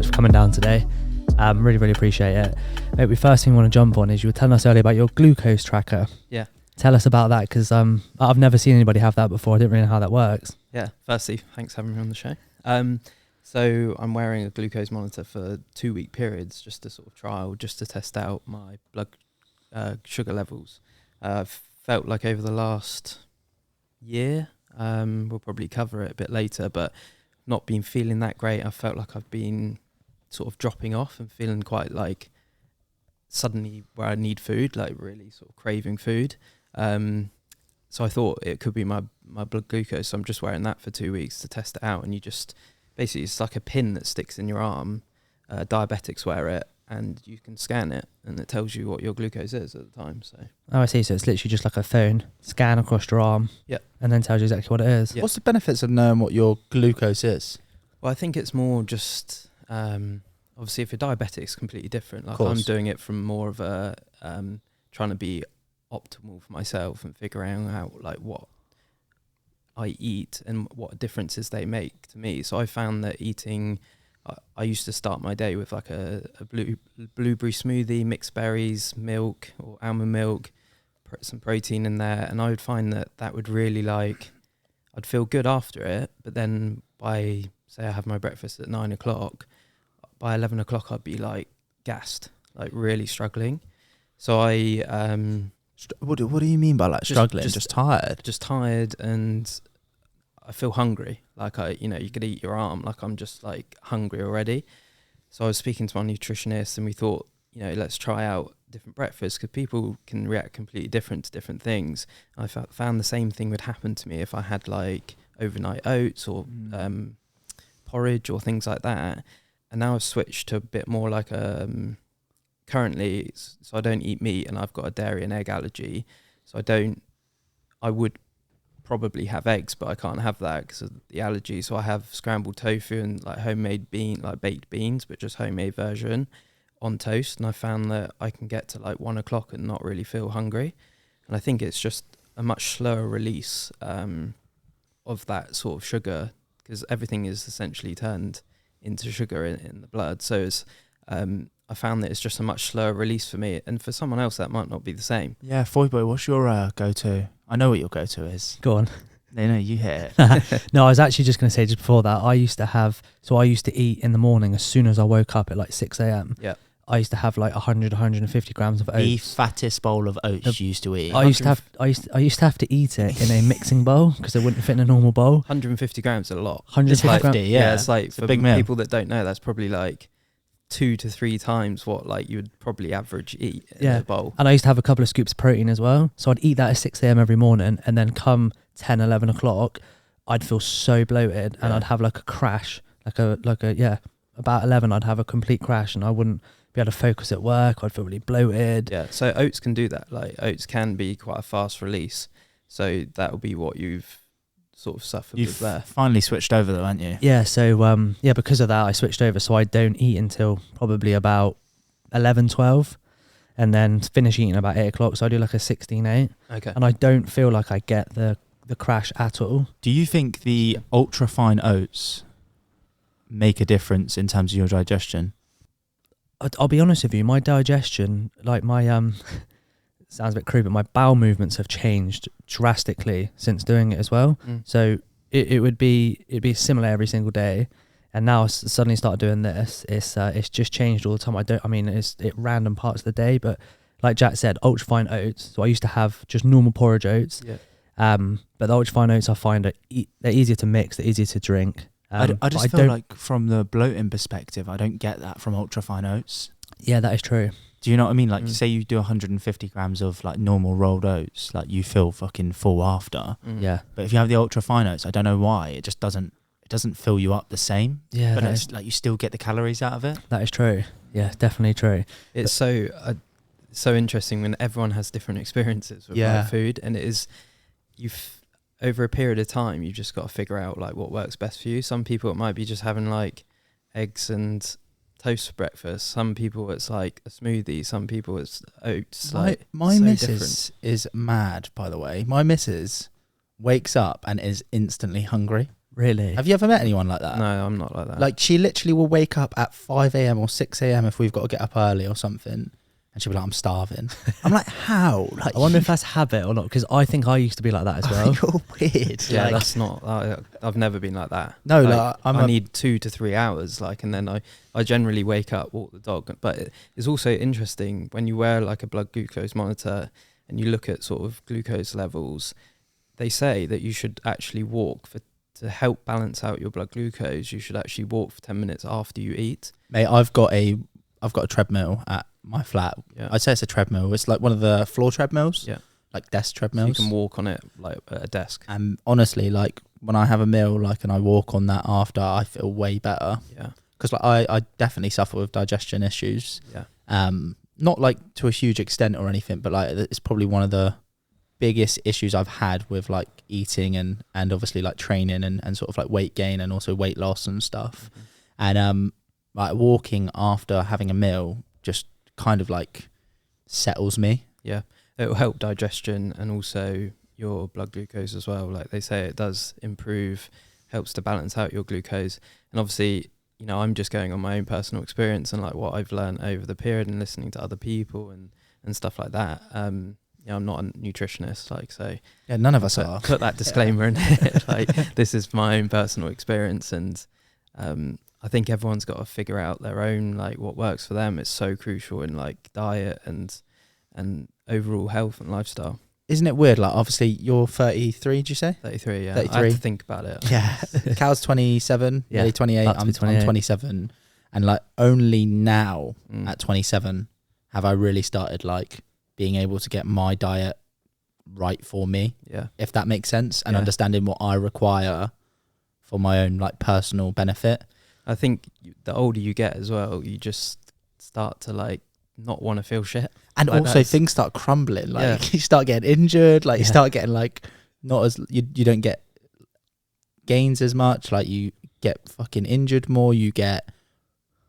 much for coming down today. Really appreciate it. Mate, the first thing we want to jump on is you were telling us earlier about your glucose tracker. Yeah. Tell us about that, because I've never seen anybody have that before. I didn't really know how that works. Yeah. Firstly, thanks for having me on the show. So I'm wearing a glucose monitor for 2-week periods, just to sort of trial, just to test out my blood sugar levels. I've felt like over the last year, we'll probably cover it a bit later, but not been feeling that great. I felt like I've been sort of dropping off and feeling quite like suddenly where I need food, like really sort of craving food. So I thought it could be my blood glucose. So I'm just wearing that for 2 weeks to test it out. And you just, basically it's like a pin that sticks in your arm. Diabetics wear it and you can scan it and it tells you what your glucose is at the time. So I see. So it's literally just like a phone, scan across your arm, and then tells you exactly what it is. What's the benefits of knowing what your glucose is? Well, I think it's more just, obviously if you're diabetic, it's completely different. Like I'm doing it from more of a, trying to be optimal for myself and figuring out like what I eat and what differences they make to me. So I found that eating, I used to start my day with like a blueberry smoothie, mixed berries, milk or almond milk, some protein in there. And I would find that would really like, I'd feel good after it. But then by, say I have my breakfast at 9 o'clock, by 11 o'clock I'd be like gassed, like really struggling. So I... What do you mean by like struggling? Just tired? Just tired, and I feel hungry. Like you could eat your arm. Like I'm just like hungry already. So I was speaking to my nutritionist, and we thought, let's try out different breakfasts, because people can react completely different to different things. I found the same thing would happen to me if I had like overnight oats or porridge or things like that. And now I've switched to a bit more like currently, so I don't eat meat and I've got a dairy and egg allergy. So I would probably have eggs, but I can't have that because of the allergy. So I have scrambled tofu and like homemade baked beans, but just homemade version on toast. And I found that I can get to like 1 o'clock and not really feel hungry. And I think it's just a much slower release of that sort of sugar, because everything is essentially turned into sugar in the blood. So it's, I found that it's just a much slower release for me, and for someone else that might not be the same. Yeah, Foyboy, what's your go-to? I know what your go-to is. Go on. No, you hear it. No, I was actually just going to say, just before that, I used to eat in the morning as soon as I woke up at like 6 a.m. Yeah. I used to have like 150 grams of oats. The fattest bowl of oats you used to eat. I used to have to eat it in a mixing bowl because it wouldn't fit in a normal bowl. 150 grams is a lot. 150 grams. Yeah, it's like, it's for a big meal. People that don't know, that's probably like 2 to 3 times what like you would probably average eat in a bowl. And I used to have a couple of scoops of protein as well. So I'd eat that at 6 a.m. every morning, and then come 10, 11 o'clock, I'd feel so bloated and I'd have like a crash, about 11 I'd have a complete crash and I wouldn't be able to focus at work. I'd feel really bloated. Yeah, so oats can do that. Like oats can be quite a fast release. So that'll be what you've sort of suffered with there. Finally switched over though, haven't you? Yeah, so because of that I switched over, so I don't eat until probably about 11, 12 and then finish eating about 8 o'clock. So I do like a 16-8. Okay. And I don't feel like I get the crash at all. Do you think the ultra fine oats make a difference in terms of your digestion? I'll be honest with you, my digestion, like my sounds a bit crude, but my bowel movements have changed drastically since doing it as well. So it'd be similar every single day, and now I suddenly start doing this. It's just changed all the time. It's at random parts of the day, but like Jack said, ultra fine oats. So I used to have just normal porridge oats. Yeah. But the ultra fine oats I find they're easier to mix, they're easier to drink. I just feel like from the bloating perspective, I don't get that from ultra fine oats. Yeah, that is true. Do you know what I mean? Like, say you do 150 grams of like normal rolled oats, like you feel fucking full after. Yeah. But if you have the ultra fine oats, I don't know why, it just doesn't fill you up the same. Yeah. But it's like you still get the calories out of it. That is true. Yeah, definitely true. It's so interesting when everyone has different experiences with like, food, and it is over a period of time, you've just got to figure out like what works best for you. Some people it might be just having like eggs and toast for breakfast. Some people it's like a smoothie. Some people it's oats. My missus is mad, by the way. My missus wakes up and is instantly hungry. Really? Have you ever met anyone like that? No, I'm not like that. Like, she literally will wake up at 5 a.m. or 6 a.m. if we've got to get up early or something. And she'll be like, I'm starving. I'm like, how? Like, I wonder if that's habit or not, because I think I used to be like that as well. You're weird. yeah, like, that's not. I've never been like that. No, like, like, I need 2 to 3 hours, like, and then I generally wake up, walk the dog. But it's also interesting when you wear like a blood glucose monitor and you look at sort of glucose levels. They say that you should actually walk to help balance out your blood glucose. You should actually walk for 10 minutes after you eat. Mate, I've got a treadmill at my flat. Yeah. I'd say it's a treadmill. It's like one of the floor treadmills. Yeah. Like desk So treadmills. you can walk on it like at a desk. And honestly, like when I have a meal, like, and I walk on that after, I feel way better. Yeah. Because like I definitely suffer with digestion issues. Yeah. Not like to a huge extent or anything, but like it's probably one of the biggest issues I've had with like eating and obviously like training and sort of like weight gain and also weight loss and stuff. Mm-hmm. And like walking after having a meal just kind of like settles me. Yeah. It will help digestion and also your blood glucose as well. Like they say, it does improve, helps to balance out your glucose. And obviously, you know, I'm just going on my own personal experience and like what I've learned over the period and listening to other people and stuff like that. You know, I'm not a nutritionist, like, so Yeah, none of us are. put that disclaimer in it. Like, this is my own personal experience, and I think everyone's got to figure out their own, like, what works for them. It's so crucial in like diet and overall health and lifestyle. Isn't it weird? Like, obviously, you're 33, did you say? 33, yeah. 33. I had to think about it. Yeah. Cal's 27, Yeah, nearly 28. about to I'm be 28. 27. And like only now Mm. at 27 have I really started like being able to get my diet right for me, Yeah. if that makes sense, and Yeah. understanding what I require for my own like personal benefit. I think the older you get as well, you just start to like not want to feel shit. And Like, also that's- things start crumbling. Like Yeah. you start getting injured, like you Yeah. start getting like not as you don't get gains as much, like you get fucking injured more, you get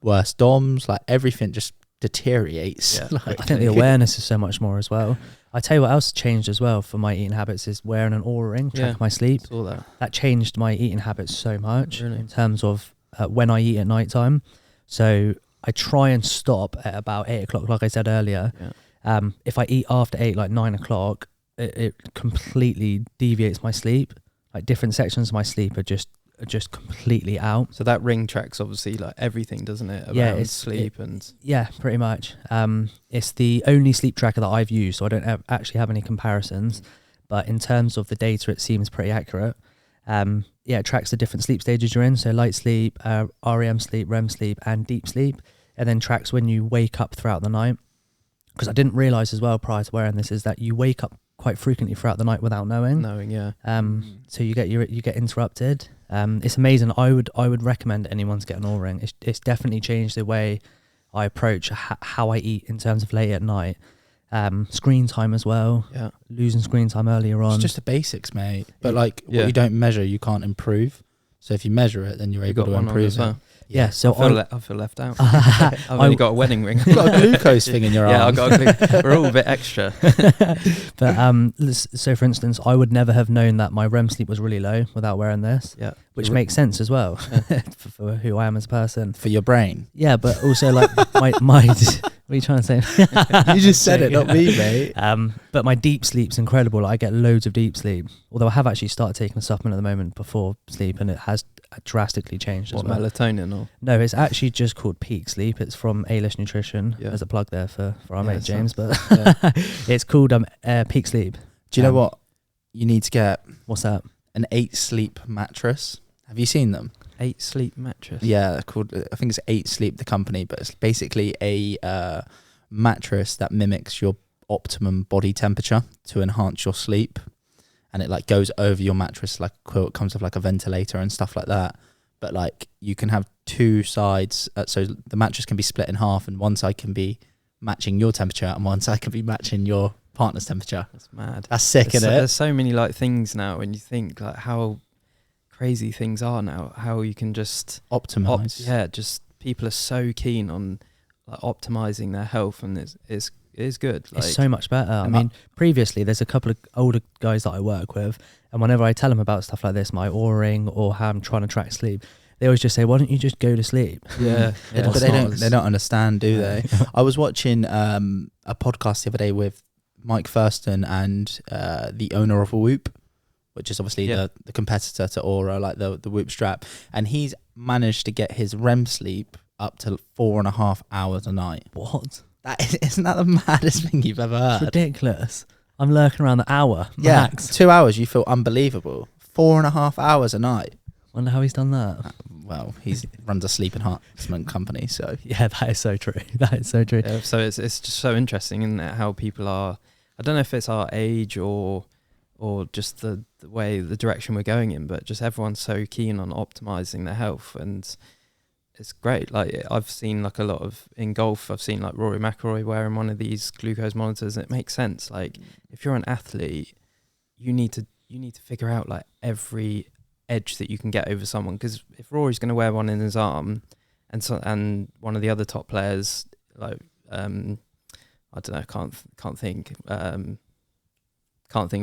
worse DOMs, like everything just deteriorates. Yeah. Like, I think the awareness is so much more as well. I tell you what else changed as well for my eating habits is wearing an Oura ring, track Yeah. my sleep. Saw that. That changed my eating habits so much Really? in terms of when I eat at night time. So I try and stop at about 8 o'clock, like I said earlier. Yeah. If I eat after 8, like 9 o'clock, it completely deviates my sleep. Like different sections of my sleep are just completely out. So that ring tracks obviously like everything, doesn't it? Around Yeah, it's- sleep and Yeah, pretty much. It's the only sleep tracker that I've used, so I don't actually have any comparisons. But in terms of the data, it seems pretty accurate. Yeah, it tracks the different sleep stages you're in. So light sleep, REM sleep, REM sleep, and deep sleep. And then tracks when you wake up throughout the night. Because I didn't realise as well prior to wearing this is that you wake up quite frequently throughout the night without knowing. knowing, yeah. So you get interrupted. It's amazing. I would recommend anyone to get an Oura ring. It's definitely changed the way I approach how I eat in terms of late at night. Screen time as well. Yeah. Losing screen time earlier on. it's just the basics, mate. But like Yeah. what you don't measure, you can't improve. So if you measure it, then you're You able got to one on improve as well. it. yeah. So I feel left out. I've only got a wedding ring. You've got a glucose thing in your Yeah, arm. I've got a glue. We're all a bit extra. But so for instance, I would never have known that my REM sleep was really low without wearing this, Yeah. which makes sense as well for who I am as a person. for your brain. Yeah, but also like my what are you trying to say? You just said it, not me, mate. But my deep sleep's incredible. Like, I get loads of deep sleep. Although I have actually started taking a supplement at the moment before sleep, and it has drastically changed What, as well. melatonin or? No, it's actually just called Peak Sleep. It's from A-List Nutrition. Yeah. There's a plug there for our Yeah, mate James, so- but it's called Peak Sleep. Do you know what? You need to get What's that? an 8 sleep mattress. Have you seen them? 8 sleep mattress. Yeah, they're called. I think it's 8 Sleep, the company, but it's basically a mattress that mimics your optimum body temperature to enhance your sleep, and it like goes over your mattress like a quilt. Comes with like a ventilator and stuff like that. But like you can have 2 sides, so the mattress can be split in half, and one side can be matching your temperature, and one side can be matching your partner's temperature. That's mad. That's sick, There's isn't it? there's so many like things now, and you think like how crazy things are now. How you can just Optimize. just people are so keen on like optimizing their health, and it's is good. Like, it's so much better. I mean, previously there's a couple of older guys that I work with, and whenever I tell them about stuff like this, my aura-ing or how I'm trying to track sleep, they always just say, "Why don't you just go to sleep?" Yeah, but they don't understand, do they? I was watching a podcast the other day with Mike Thurston and the owner of Whoop, which is obviously the competitor to Aura, like the Whoop strap, and he's managed to get his REM sleep up to 4.5 hours a night. What? Isn't that the maddest thing you've ever heard? It's ridiculous. I'm lurking around the hour max. 2 hours you feel unbelievable. 4.5 hours a night. Wonder how he's done that. Well, he runs a sleep enhancement company, so yeah, that is so true. That is so true. Yeah, so it's just so interesting, isn't it? How people are. I don't know if it's our age or just the way, the direction we're going in, but just everyone's so keen on optimizing their health, and it's great. Like, I've seen like a lot of in golf, I've seen like Rory McIlroy wearing one of these glucose monitors, and it makes sense. Like, if you're an athlete, you need to figure out like every edge that you can get over someone, because if Rory's going to wear one in his arm, and one of the other top players, like I don't know, can't think of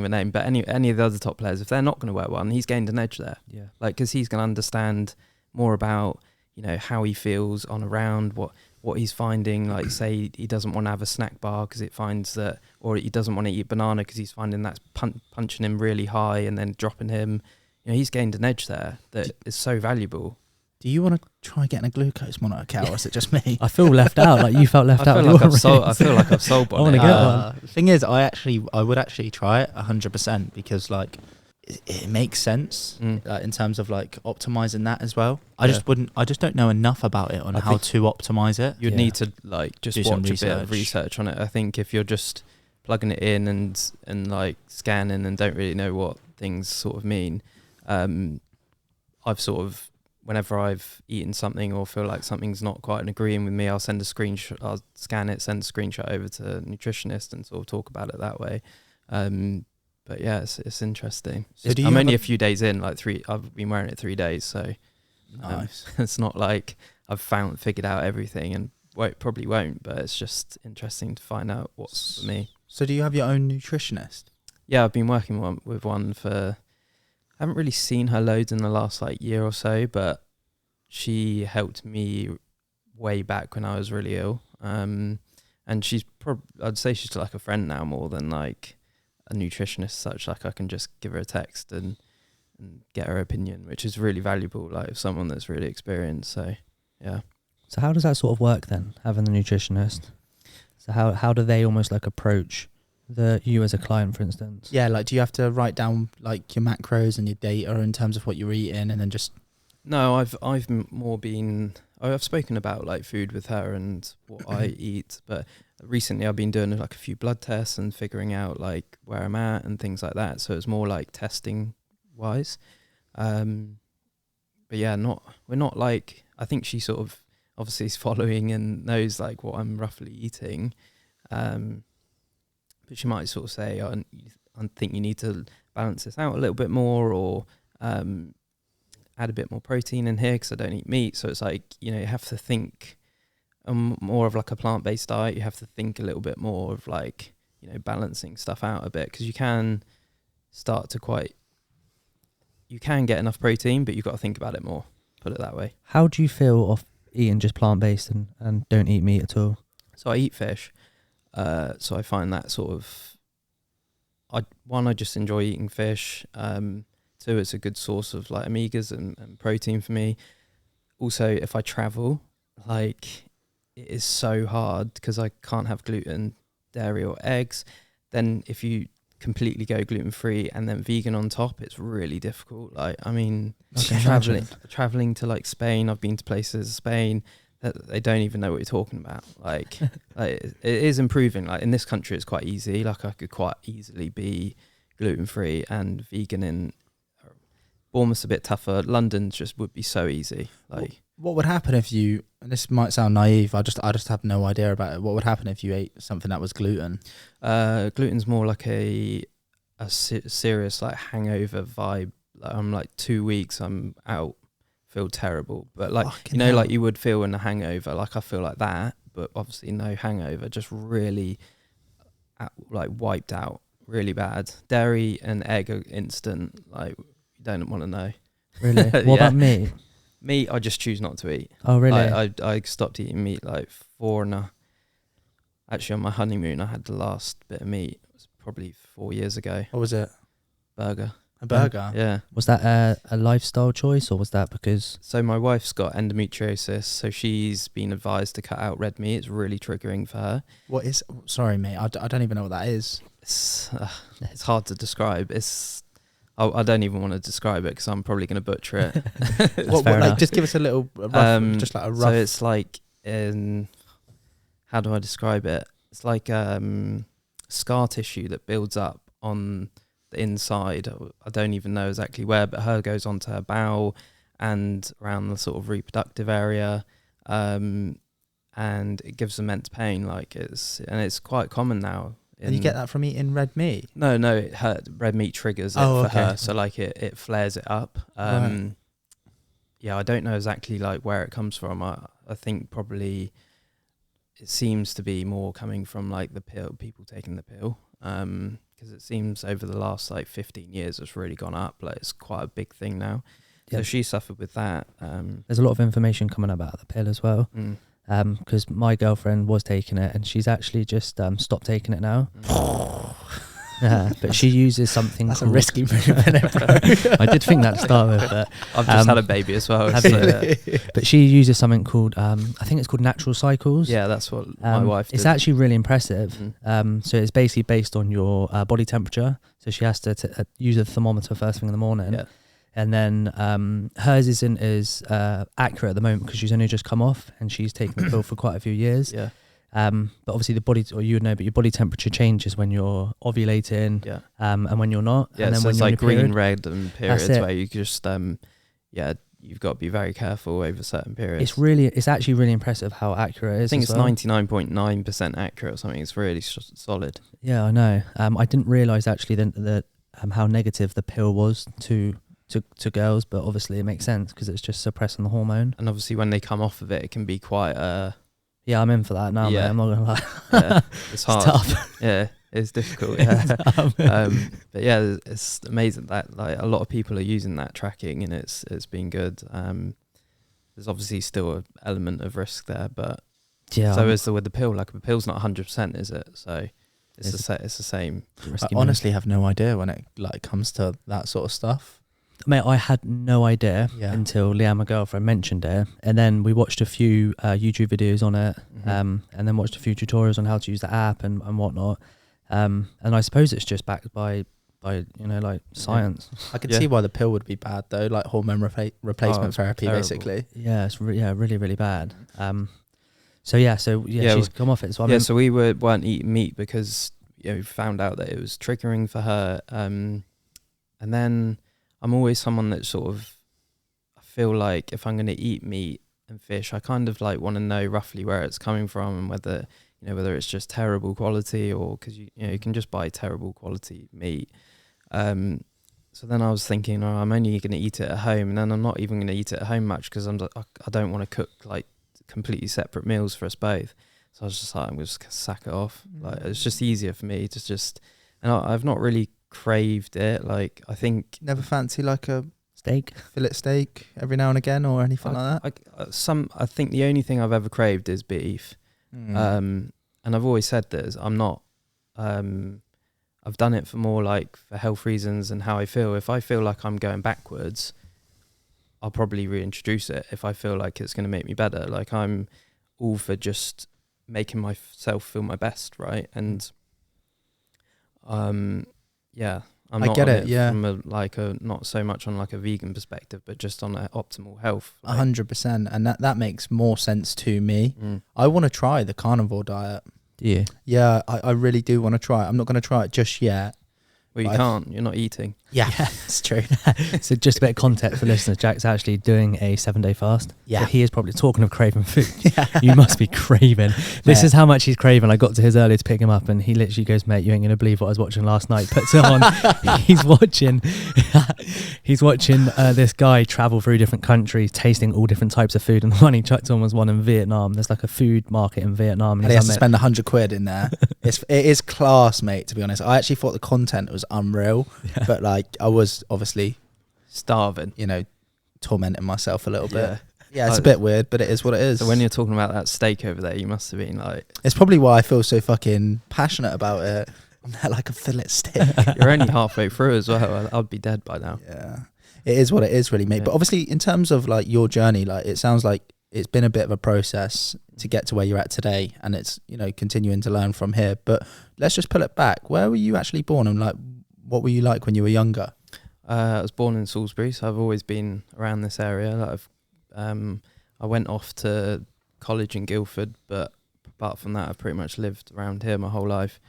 a name, but any of the other top players, if they're not going to wear one, he's gained an edge there. Yeah, like, because he's going to understand more about, you know, how he feels on a round, what he's finding. Like, say he doesn't want to have a snack bar because it finds that, or he doesn't want to eat banana because he's finding that's punching him really high and then dropping him. You know, he's gained an edge there that is so valuable. do you want to try getting a glucose monitor, Cal, or is it just me? I feel left out. Like you felt left out. I feel like I've sold one. I want to get one. The thing is, I would actually try it 100% because like it makes sense in terms of like optimizing that as well. I just don't know enough about it on how to optimize it. You'd need to like just watch a bit of research on it. I think if you're just plugging it in and like scanning and don't really know what things sort of mean, I've sort of, whenever I've eaten something or feel like something's not quite agreeing with me, I'll send a screenshot, I'll scan it, send a screenshot over to a nutritionist and sort of talk about it that way. But yeah, it's interesting. So I'm only a few days in, like I've been wearing it 3 days, so nice. it's not like I've figured out everything, and probably won't, but it's just interesting to find out what's for me. So do you have your own nutritionist? Yeah, I've been working with one for, I haven't really seen her loads in the last like year or so, but she helped me way back when I was really ill. And she's I'd say she's like a friend now more than like a nutritionist such. Like, I can just give her a text and get her opinion, which is really valuable, like someone that's really experienced. So yeah. So how does that sort of work then, having the nutritionist? So how do they almost like approach you as a client, for instance? Yeah, like do you have to write down like your macros and your data in terms of what you're eating, and then just? No, I've more been, I've spoken about like food with her and what I eat, but recently I've been doing like a few blood tests and figuring out like where I'm at and things like that. So it's more like testing wise. But yeah, we're not like, I think she sort of obviously is following and knows like what I'm roughly eating. But she might sort of say, I think you need to balance this out a little bit more, or add a bit more protein in here because I don't eat meat. So it's like, you know, you have to think more of like a plant-based diet. You have to think a little bit more of like, you know, balancing stuff out a bit, because you can get enough protein, but you've got to think about it more, put it that way. How do you feel of eating just plant-based and don't eat meat at all? So I eat fish. So I find that sort of, I just enjoy eating fish. 2, it's a good source of like omegas and protein for me. Also, if I travel, like, it is so hard because I can't have gluten, dairy or eggs. Then if you completely go gluten-free and then vegan on top, it's really difficult. Like, I mean, traveling to like Spain, I've been to places in Spain that they don't even know what you're talking about. Like, it is improving. Like, in this country, it's quite easy. Like, I could quite easily be gluten-free and vegan in Bournemouth's a bit tougher. London just would be so easy. Like, what would happen if you, and this might sound naive, I just have no idea about it. What would happen if you ate something that was gluten? Gluten's more like a serious like hangover vibe. Like, I'm like 2 weeks, I'm out, feel terrible. But like, Fucking you know, hell. like you would feel in a hangover, like I feel like that, but obviously no hangover, just really like wiped out really bad. Dairy and egg are instant. Like you don't want to know. Really? What Yeah. about meat? Meat, I just choose not to eat. Oh, really? Like, I stopped eating meat like actually on my honeymoon I had the last bit of meat. It was probably 4 years ago. What was it? Burger. A burger? Yeah. Was that a lifestyle choice, or was that because... So my wife's got endometriosis, so she's been advised to cut out red meat. It's really triggering for her. What is... Sorry, mate. I don't even know what that is. It's hard to describe. I don't even want to describe it because I'm probably going to butcher it. What, fair like, enough. just give us a little rough, just like a rough... So it's like how do I describe it? It's like scar tissue that builds up on the inside. I don't even know exactly where, but her goes onto her bowel and around the sort of reproductive area, and it gives immense pain. Like it's quite common now. And you get that from eating red meat? No, red meat triggers it for her. So like it flares it up. Right. Yeah, I don't know exactly like where it comes from. I think probably it seems to be more coming from like the pill, people taking the pill. Because it seems over the last like 15 years it's really gone up. Like it's quite a big thing now. Yeah. So she suffered with that. There's a lot of information coming about the pill as well. Because my girlfriend was taking it and she's actually just stopped taking it now. Yeah, but she uses something That's called... a risky move, isn't it, bro? I did think that to start with, but... I've just had a baby as well. Have So, you? But she uses something called, I think it's called natural cycles. yeah, that's what my wife did. It's actually really impressive. Mhm. So it's basically based on your body temperature. So she has to use a thermometer first thing in the morning. Yeah. And then hers isn't as accurate at the moment because she's only just come off and she's taken the pill for quite a few years. Yeah. But obviously the body, or you would know, but your body temperature changes when you're ovulating, Yeah. And when you're not. Yeah, and then so when it's you're like on your green, period. red and periods it. where you just, you've got to be very careful over certain periods. It's actually really impressive how accurate it is. I think as it's well. 99.9% accurate or something. It's really solid. Yeah, I know. I didn't realise actually that how negative the pill was to girls, but obviously it makes sense because it's just suppressing the hormone. And obviously when they come off of it, it can be quite Yeah, I'm in for that now, Yeah. mate. I'm not gonna lie. yeah, it's hard. Tough. Yeah, it's difficult. Yeah. But yeah, it's amazing that like a lot of people are using that tracking and it's been good. There's obviously still an element of risk there, but Yeah. so is there with the pill. Like the pill's not 100%, is it? So it's the same. I honestly have no idea when it like comes to that sort of stuff. Mate, I had no idea Yeah. until Leanne, my girlfriend, mentioned it, and then we watched a few YouTube videos on it, Mhm. and then watched a few tutorials on how to use the app and whatnot. And I suppose it's just backed by like science. I could Yeah. see why the pill would be bad though, like hormone replacement therapy, terrible. basically. Yeah, it's really really bad. So Yeah, she's come off it. So So we weren't eating meat because we found out that it was triggering for her. And then I'm always someone that sort of, I feel like if I'm going to eat meat and fish, I kind of like want to know roughly where it's coming from and whether it's just terrible quality or because you can just buy terrible quality meat. So then I was thinking, I'm only going to eat it at home, and then I'm not even going to eat it at home much because I don't want to cook like completely separate meals for us both. So I was just like, I'm just gonna sack it off. Like it's just easier for me to just, and I've not really craved it. Like I think Never fancy like a steak. fillet steak every now and again or anything like that? I think the only thing I've ever craved is beef. And I've always said this, I'm not, I've done it for more like for health reasons and how I feel. If I feel like I'm going backwards, I'll probably reintroduce it if I feel like it's going to make me better. Like I'm all for just making myself feel my best, right? And yeah, I get it, yeah. From not so much on like a vegan perspective, but just on optimal health. 100%, and that makes more sense to me. Mm. I want to try the carnivore diet. Do you? Yeah, I really do want to try it. I'm not going to try it just yet. Well, you But can't. You're not eating. Yeah, it's true. So just a bit of context for listeners, Jack's actually doing a 7-day fast. Yeah. So he is probably talking of craving food. Yeah. You must be craving. This Mate. is how much he's craving. I got to his earlier to pick him up and he literally goes, mate, you ain't going to believe what I was watching last night. Puts it on. He's watching this guy travel through different countries, tasting all different types of food. And the one he chucked on was one in Vietnam. There's like a food market in Vietnam. And he has to spend 100 quid in there. it is class, mate. To be honest, I actually thought the content was unreal, but like I was obviously starving, tormenting myself a little bit. Yeah. Yeah, it's a bit weird, but it is what it is. So when you're talking about that steak over there, you must have been like... It's probably why I feel so fucking passionate about it. I'm there like a fillet steak. You're only halfway through as well. I'd be dead by now. Yeah, it is what it is, really, mate. Yeah. But obviously, in terms of like your journey, like it sounds like it's been a bit of a process to get to where you're at today, and it's continuing to learn from here. But let's just pull it back. Where were you actually born, and like what were you like when you were younger? I was born in Salisbury, so I've always been around this area. Like I went off to college in Guildford, but apart from that, I've pretty much lived around here my whole life.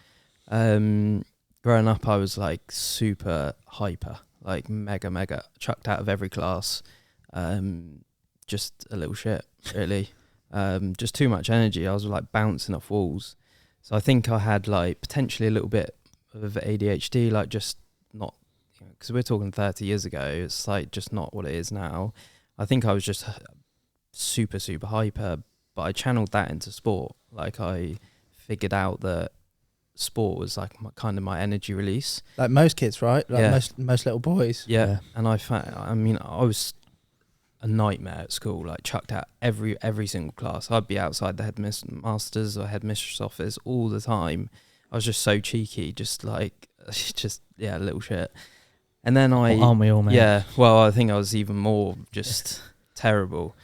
Growing up, I was like super hyper, like mega chucked out of every class. Just a little shit, really. Just too much energy. I was like bouncing off walls. So I think I had like potentially a little bit of ADHD, like just not, because we're talking 30 years ago. It's like just not what it is now. I think I was just super hyper, but I channeled that into sport. Like I figured out that sport was like kind of my energy release. Like most kids, right? Like Yeah. most little boys. Yeah. And I was a nightmare at school, like chucked out every single class. I'd be outside the headmaster's or headmistress office all the time. I was just so cheeky, just a little shit. And then Aren't we all, mate? Yeah, well, I think I was even more just terrible.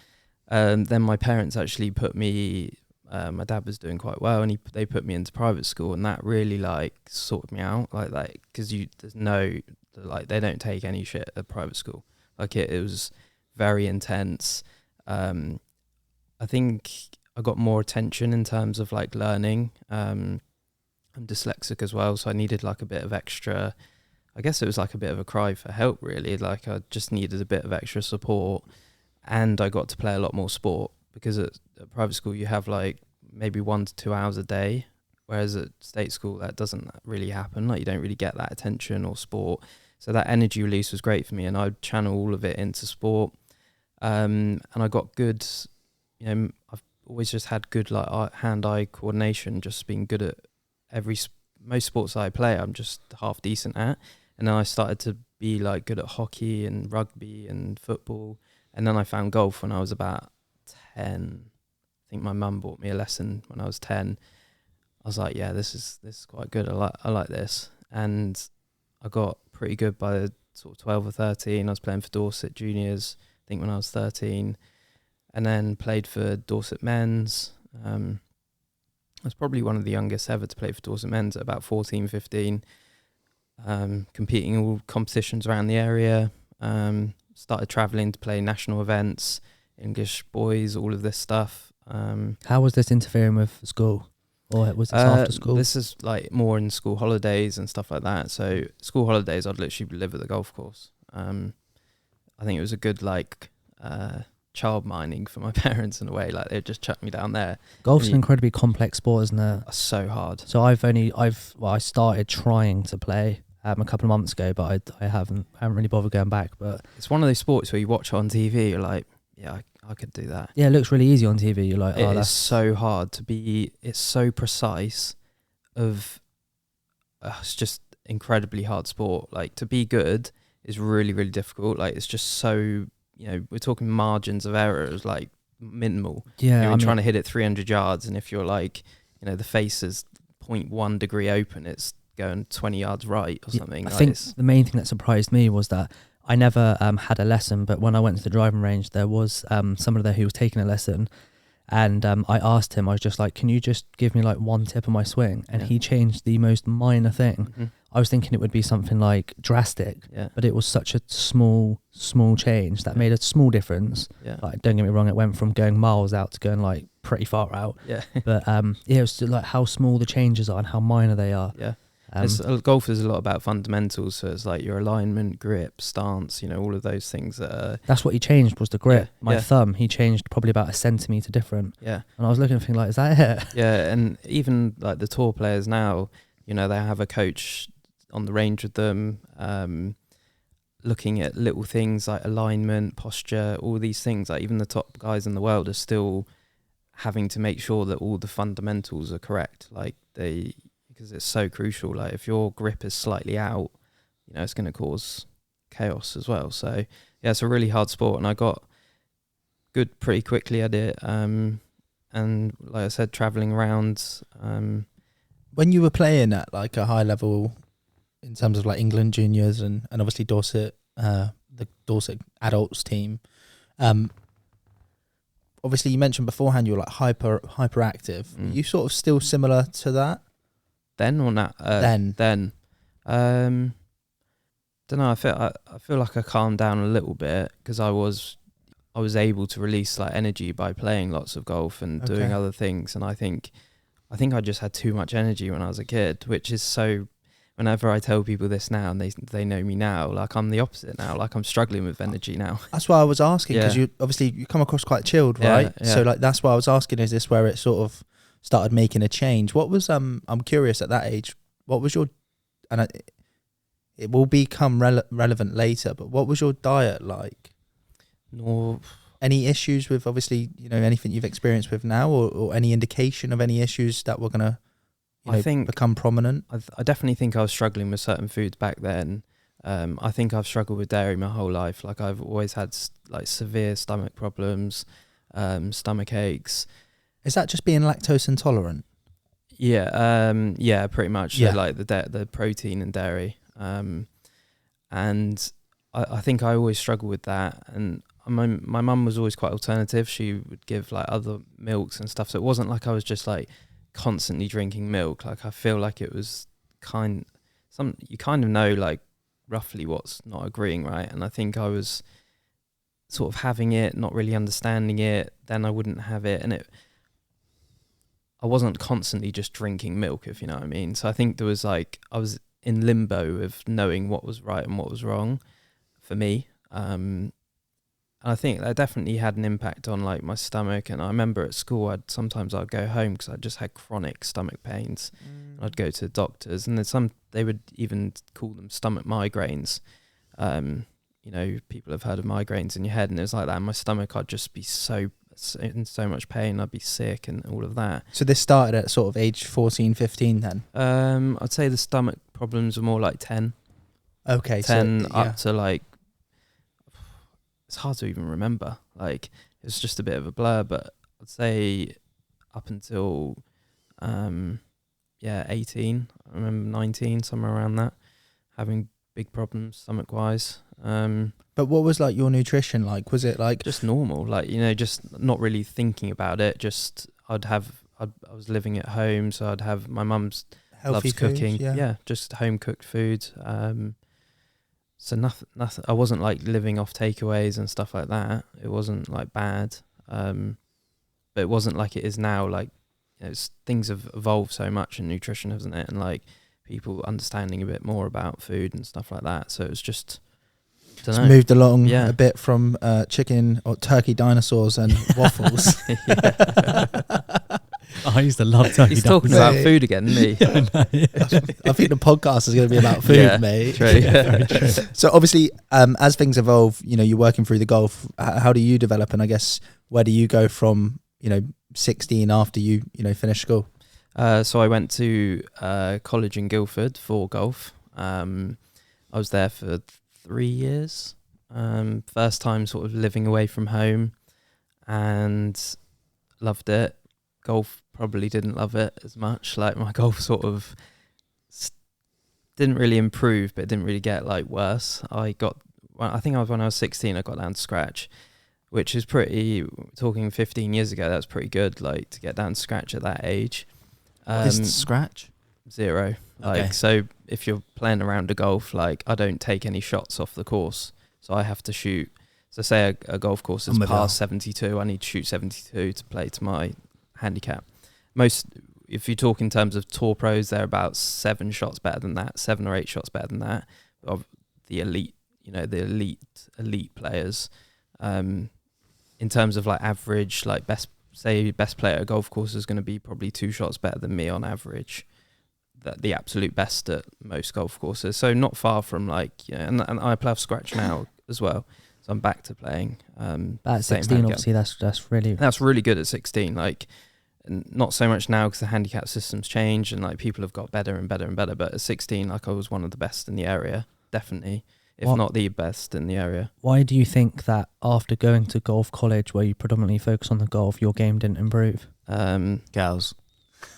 Then my parents actually put me, my dad was doing quite well, and they put me into private school, and that really like sorted me out, like that, because they don't take any shit at private school. Like it was very intense. I think I got more attention in terms of like learning. I'm dyslexic as well, so I needed like a bit of extra. I guess it was like a bit of a cry for help, really. Like I just needed a bit of extra support, and I got to play a lot more sport, because at private school you have like maybe 1 to 2 hours a day, whereas at state school that doesn't really happen. Like you don't really get that attention or sport. So that energy release was great for me, and I'd channel all of it into sport. And I got good, I've always just had good like hand-eye coordination, just being good at most sports that I play, I'm just half decent at. And then I started to be like good at hockey and rugby and football. And then I found golf when I was about 10. I think my mum bought me a lesson when I was 10. I was like, yeah, this is quite good. I like this. And I got pretty good by sort of 12 or 13. I was playing for Dorset juniors, I think when I was 13. And then played for Dorset men's. I was probably one of the youngest ever to play for Dorset men's at about 14, 15. Competing in all competitions around the area. Started travelling to play national events, English boys, all of this stuff. How was this interfering with school? Or was this after school? This is like more in school holidays and stuff like that. So school holidays, I'd literally live at the golf course. I think it was a good like child minding for my parents in a way. Like they'd just chuck me down there. Golf's an incredibly complex sport, isn't it? So hard. So I started trying to play a couple of months ago, but I haven't really bothered going back. But it's one of those sports where you watch on TV, you're like, yeah, I could do that. Yeah, it looks really easy on TV. You're like, that's so hard to be. It's so precise. It's just incredibly hard sport. Like to be good is really, really difficult. Like it's just so, we're talking margins of errors like minimal. Yeah, you're trying to hit it 300 yards, and if you're like, the face is 0.1 degree open, it's going 20 yards right or something. I think the main thing that surprised me was that I never had a lesson, but when I went to the driving range, there was someone there who was taking a lesson, and I asked him, I was just like, can you just give me like one tip of my swing? And he changed the most minor thing. Mm-hmm. I was thinking it would be something like drastic, but it was such a small change that made a small difference. Yeah. Like, don't get me wrong, it went from going miles out to going like pretty far out. Yeah. But it was like how small the changes are and how minor they are. Yeah. Golf is a lot about fundamentals, so it's like your alignment, grip, stance, all of those things. That's what he changed, was the grip. Yeah, My thumb, he changed probably about a centimetre different. Yeah. And I was looking and thinking like, is that it? Yeah, and even like the tour players now, they have a coach on the range with them, looking at little things like alignment, posture, all these things. Like even the top guys in the world are still having to make sure that all the fundamentals are correct. Like they... because it's so crucial. Like if your grip is slightly out, you know, it's going to cause chaos as well. So yeah, it's a really hard sport, and I got good pretty quickly at it. And like I said, traveling around. When you were playing at like a high level in terms of like England juniors and obviously Dorset, the Dorset adults team, obviously you mentioned beforehand you were like hyperactive. Were you sort of still similar to that? Then or not? Then. Don't know. I feel like I calmed down a little bit because I was able to release like energy by playing lots of golf and doing other things. And I think I just had too much energy when I was a kid, which is so. Whenever I tell people this now and they know me now, like I'm the opposite now. Like I'm struggling with energy now. That's why I was asking, because you come across quite chilled, right? Yeah. So like that's why I was asking, is this where it sort of started making a change? What was I'm curious at that age, what was your, and it will become relevant later, but what was your diet like? No. Any issues with, obviously, you know, anything you've experienced with now, or any indication of any issues that were going to become prominent? I definitely think I was struggling with certain foods back then. I think I've struggled with dairy my whole life. Like I've always had like severe stomach problems, stomach aches. Is that just being lactose intolerant? Yeah, pretty much. So like the protein and dairy. And I think I always struggled with that. And my mum was always quite alternative. She would give like other milks and stuff. So it wasn't like I was just like constantly drinking milk. Like I feel like it was you kind of know like roughly what's not agreeing, right? And I think I was sort of having it, not really understanding it, then I wouldn't have it, and I wasn't constantly just drinking milk, if you know what I mean. So I think there was like I was in limbo of knowing what was right and what was wrong for me. I think that definitely had an impact on like my stomach. And I remember at school, I'd go home because I just had chronic stomach pains. I'd go to the doctors, and they would even call them stomach migraines. You know, people have heard of migraines in your head, and it was like that. In my stomach, I'd just be in so much pain. I'd be sick and all of that. So this started at sort of age 14, 15 then? I'd say the stomach problems were more like 10. Okay. 10 up to like, it's hard to even remember. Like it's just a bit of a blur, but I'd say up until 18. I remember 19, somewhere around that, having big problems stomach wise. But what was like your nutrition like? Was it like just normal? Like, you know, just not really thinking about it. Just I was living at home, so I'd have my mum's loves cooking. Yeah, just home cooked food. So nothing. I wasn't like living off takeaways and stuff like that. It wasn't like bad, but it wasn't like it is now. Like, you know, things have evolved so much in nutrition, hasn't it? And like people understanding a bit more about food and stuff like that. So it was just moved along a bit from chicken or turkey dinosaurs and waffles. I used to love turkey. He's talking about food again, isn't he? I think the podcast is going to be about food, mate. True. Very true. So obviously, as things evolve, you know, you're working through the golf. How do you develop? And I guess where do you go from, 16 after you finish school? So I went to college in Guildford for golf. I was there for 3 years. First time sort of living away from home, and loved it. Golf probably didn't love it as much. Like my golf sort of didn't really improve, but it didn't really get like worse. I think when I was 16, I got down to scratch, which is pretty, talking 15 years ago, that's pretty good, like to get down to scratch at that age. Is scratch? 0. Like, okay. So if you're playing around a golf, like I don't take any shots off the course, so I have to shoot. So say a golf course is past 72, I need to shoot 72 to play to my handicap. If you talk in terms of tour pros, they're about 7 shots better than that, 7 or 8 shots better than that. Of the elite, elite players. In terms of like average, like best player at a golf course is going to be probably 2 shots better than me on average. The absolute best at most golf courses. So not far from like, and I play off scratch now as well. So I'm back to playing. At 16, obviously, that's really good at 16. Like, not so much now because the handicap system's changed and like people have got better and better and better. But at 16, like I was one of the best in the area, definitely, if not the best in the area. Why do you think that after going to golf college, where you predominantly focus on the golf, your game didn't improve? Girls.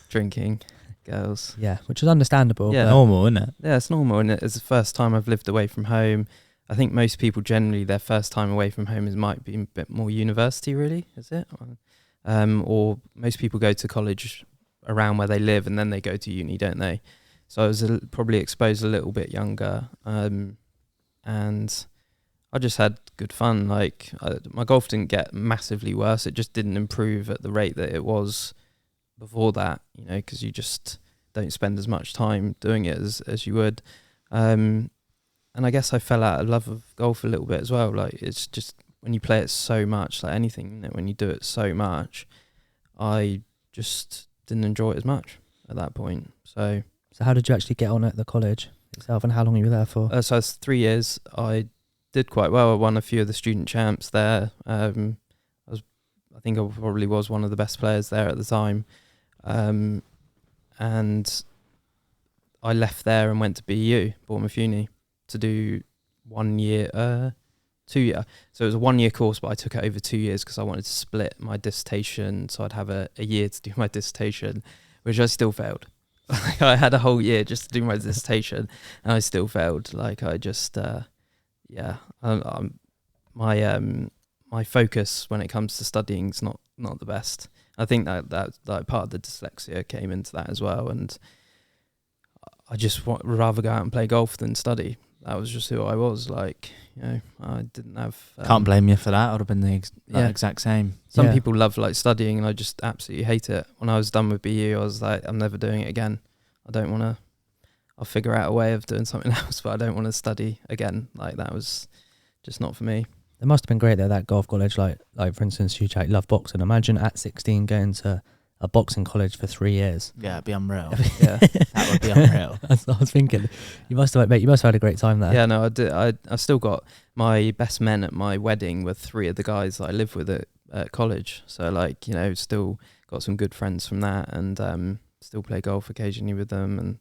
Drinking, girls. Yeah, which is understandable. Yeah. Normal, isn't it? Yeah, it's normal. And it's the first time I've lived away from home. I think most people generally, their first time away from home might be a bit more university, really, is it? Or most people go to college around where they live and then they go to uni, don't they? So I was probably exposed a little bit younger. And I just had good fun. Like my golf didn't get massively worse. It just didn't improve at the rate that it was before that, you know, because you just don't spend as much time doing it as you would. And I guess I fell out of love of golf a little bit as well. Like it's just when you play it so much, like anything, you know, when you do it so much, I just didn't enjoy it as much at that point. So how did you actually get on at the college itself, and how long were you there for? So it's 3 years. I did quite well. I won a few of the student champs there. I think I probably was one of the best players there at the time. And I left there and went to BU, Bournemouth Uni, to do 1 year, 2 year. So it was a 1 year course, but I took it over 2 years because I wanted to split my dissertation. So I'd have a year to do my dissertation, which I still failed. I had a whole year just to do my dissertation and I still failed. Like I just, my focus when it comes to studying is not the best. I think that like part of the dyslexia came into that as well. And I just would rather go out and play golf than study. That was just who I was. Like, you know, I didn't have... Can't blame you for that. I would have been the exact same. Some people love like studying and I just absolutely hate it. When I was done with BU, I was like, I'm never doing it again. I don't want to... I'll figure out a way of doing something else, but I don't want to study again. Like, that was just not for me. It must have been great though, that golf college. Like for instance, you love boxing. Imagine at 16 going to a boxing college for 3 years. Yeah, it'd be unreal. Yeah, that would be unreal. That's what I was thinking. You must have had a great time there. Yeah, no, I did. I still got my best men at my wedding were 3 of the guys that I lived with at college. So like, you know, still got some good friends from that, and still play golf occasionally with them, and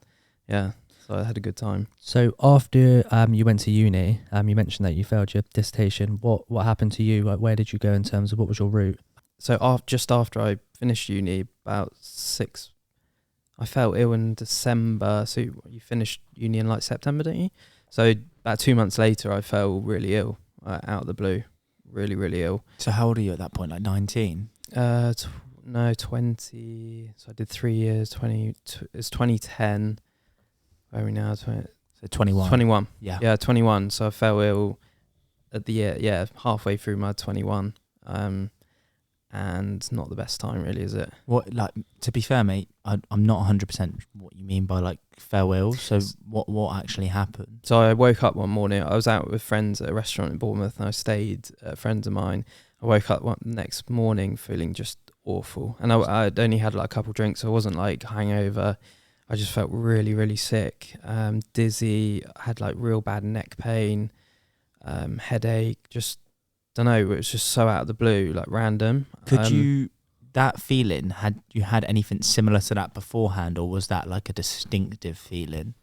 yeah. So I had a good time. So after you went to uni, you mentioned that you failed your dissertation. What happened to you? Like, where did you go in terms of what was your route? So just after I finished uni, I felt ill in December. So you finished uni in like September, don't you? So about 2 months later, I felt really ill out of the blue, really, really ill. So how old are you at that point? Like 19? No, 20. So I did 3 years. 20. It's 2010. Where are we now? So 21. 21. Yeah, 21. So I fell ill at the year. Yeah, halfway through my 21. And not the best time, really, is it? What, like, to be fair, mate, I'm not 100% what you mean by like fell ill. So what actually happened? So I woke up one morning. I was out with friends at a restaurant in Bournemouth, and I stayed at friends of mine. I woke up next morning feeling just awful, and I'd only had like a couple drinks, so I wasn't like hangover. I just felt really, really sick, dizzy. I had like real bad neck pain, headache. Just don't know. It was just so out of the blue, like random. Could you that feeling? Had you had anything similar to that beforehand, or was that like a distinctive feeling?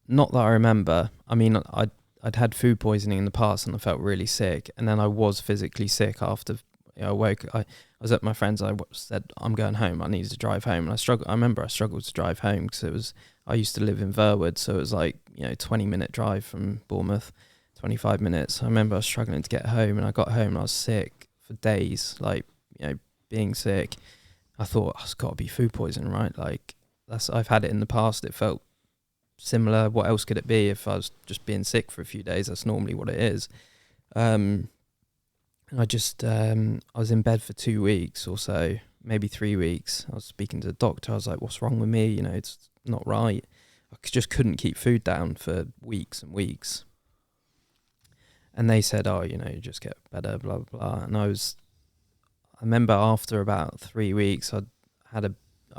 Not that I remember. I mean, I'd had food poisoning in the past, and I felt really sick, and then I was physically sick after. I woke. I was at my friend's. I said, I'm going home. I needed to drive home. And I remember I struggled to drive home because I used to live in Verwood. So it was like, 20-minute drive from Bournemouth, 25 minutes. I remember I was struggling to get home, and I got home and I was sick for days, being sick. I thought, it's got to be food poisoning, right? Like I've had it in the past. It felt similar. What else could it be if I was just being sick for a few days? That's normally what it is. I just, I was in bed for 2 weeks or so, maybe 3 weeks. I was speaking to the doctor. I was like, what's wrong with me? It's not right. I just couldn't keep food down for weeks and weeks. And they said, you just get better, blah, blah, blah. And I remember after about 3 weeks, I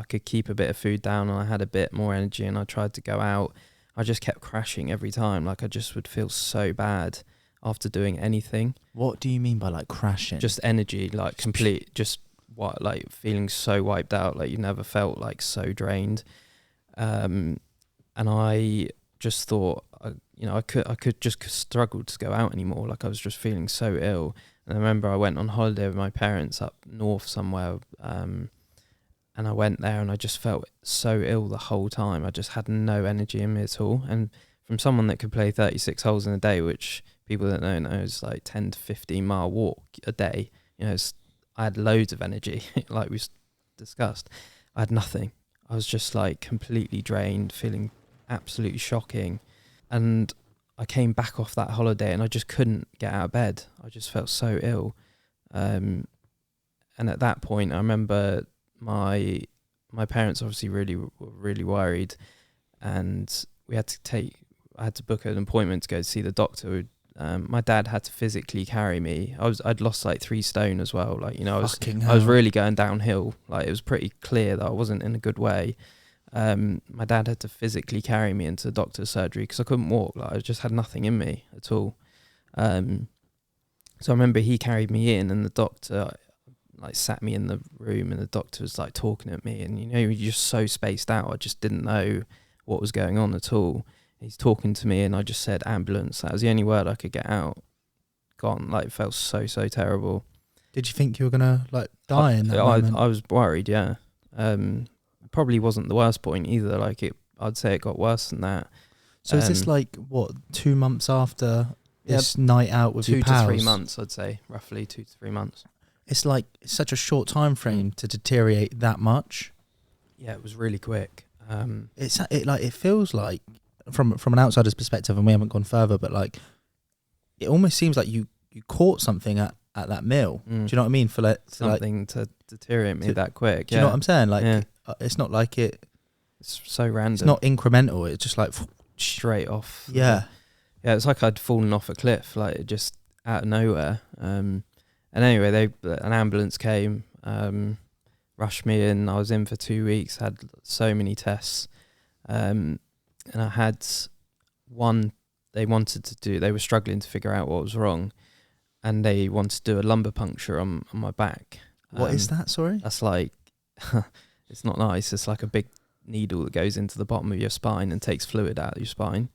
could keep a bit of food down, and I had a bit more energy, and I tried to go out. I just kept crashing every time. Like I just would feel so bad after doing anything. What do you mean by like crashing? Just energy, like complete, just what, like feeling so wiped out, like you never felt like so drained. And I just thought, I could just struggle to go out anymore. Like I was just feeling so ill. And I remember I went on holiday with my parents up north somewhere, and I went there and I just felt so ill the whole time. I just had no energy in me at all. And from someone that could play 36 holes in a day, which people that don't know is like 10 to 15 mile walk a day, I had loads of energy, like we discussed. I had nothing. I was just like completely drained, feeling absolutely shocking. And I came back off that holiday and I just couldn't get out of bed. I just felt so ill. And at that point, I remember my parents obviously were really worried, and I had to book an appointment to go see the doctor. My dad had to physically carry me. I'd lost like 3 stone as well. Like, I was really going downhill. Like it was pretty clear that I wasn't in a good way. My dad had to physically carry me into the doctor's surgery because I couldn't walk. Like I just had nothing in me at all. So I remember he carried me in, and the doctor like sat me in the room, and the doctor was like talking at me, and you're just so spaced out. I just didn't know what was going on at all. He's talking to me, and I just said ambulance. That was the only word I could get out. Gone. Like it felt so terrible. Did you think you were gonna like die in that moment? I was worried. Yeah. Probably wasn't the worst point either. Like I'd say it got worse than that. So is this like what 2 months after this night out with your pals? 2 to 3 months, I'd say, roughly 2 to 3 months. It's like such a short time frame to deteriorate that much. Yeah, it was really quick. It feels like from an outsider's perspective, and we haven't gone further, but like it almost seems like you caught something at that meal. Do you know what I mean? For something to deteriorate me that quick. Do you know what I'm saying? Like it's not like it's so random. It's not incremental. It's just like straight off. Yeah. Yeah, it's like I'd fallen off a cliff, like just out of nowhere. And anyway, an ambulance came, rushed me in. I was in for 2 weeks, had so many tests. And I had one, they were struggling to figure out what was wrong. And they wanted to do a lumbar puncture on my back. What is that, sorry? That's like, it's not nice. It's like a big needle that goes into the bottom of your spine and takes fluid out of your spine.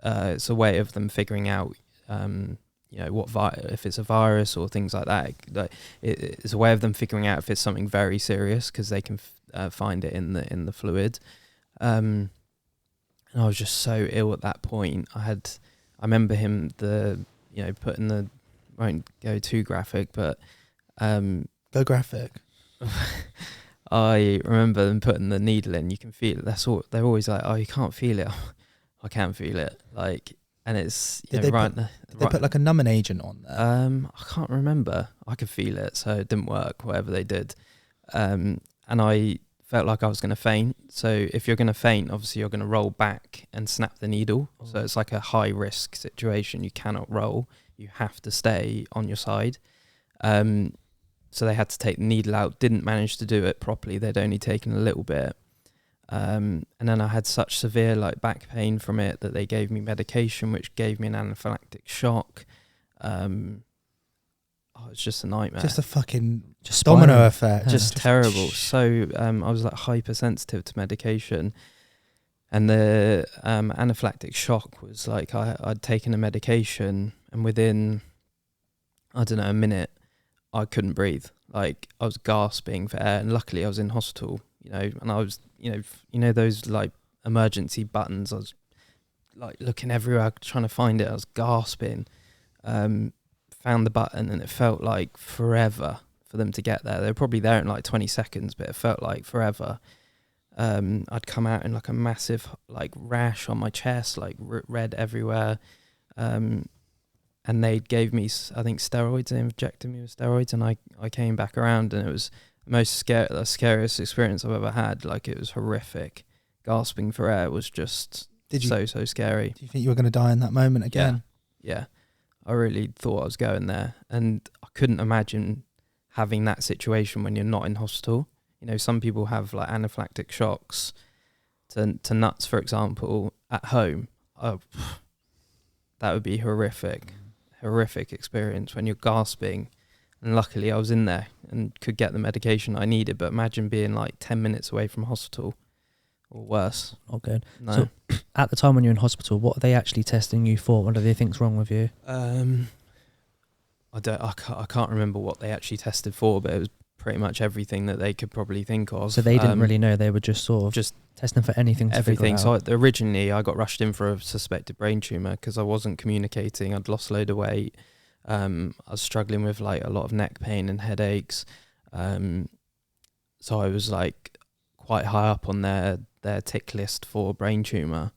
It's a way of them figuring out, if it's a virus or things like that. It's a way of them figuring out if it's something very serious, because they can find it in the fluid. And I was just so ill at that point. I remember him putting the, won't go too graphic, but go graphic. I remember them putting the needle in. You can feel it. That's all. They're always like, "Oh, you can't feel it." I can feel it. Like, and it's did they put like a numbing agent on there? I can't remember. I could feel it, so it didn't work. Whatever they did, and I felt like I was going to faint. So if you're going to faint, obviously you're going to roll back and snap the needle. Oh. So it's like a high risk situation. You cannot roll. You have to stay on your side. So they had to take the needle out. Didn't manage to do it properly. They'd only taken a little bit. And then I had such severe like back pain from it that they gave me medication, which gave me an anaphylactic shock. It's just a nightmare. Just a fucking domino effect. Just terrible. So I was like hypersensitive to medication. And the anaphylactic shock was like I'd taken a medication, and within, I don't know, a minute, I couldn't breathe. Like I was gasping for air, and luckily I was in hospital, and I was, those like emergency buttons. I was like looking everywhere, trying to find it. I was gasping. Found the button, and it felt like forever for them to get there. They were probably there in like 20 seconds, but it felt like forever. I'd come out in like a massive like rash on my chest, like red everywhere. And they gave me, I think, steroids. They injected me with steroids, and I came back around, and it was the scariest experience I've ever had. Like, it was horrific. Gasping for air was just so scary. Do you think you were going to die in that moment again? Yeah. I really thought I was going there, and I couldn't imagine having that situation when you're not in hospital. Some people have like anaphylactic shocks to nuts, for example, at home. That would be horrific experience when you're gasping And luckily I was in there and could get the medication I needed. But imagine being like 10 minutes away from hospital or worse. Not good. No. So at the time when you're in hospital, what are they actually testing you for? What do they think's wrong with you? I can't remember what they actually tested for, but it was pretty much everything that they could probably think of. So they didn't really know. They were just sort of just testing for anything to everything. figure it out. So originally I got rushed in for a suspected brain tumour because I wasn't communicating. I'd lost a load of weight. I was struggling with like a lot of neck pain and headaches. So I was like quite high up on their tick list for brain tumour,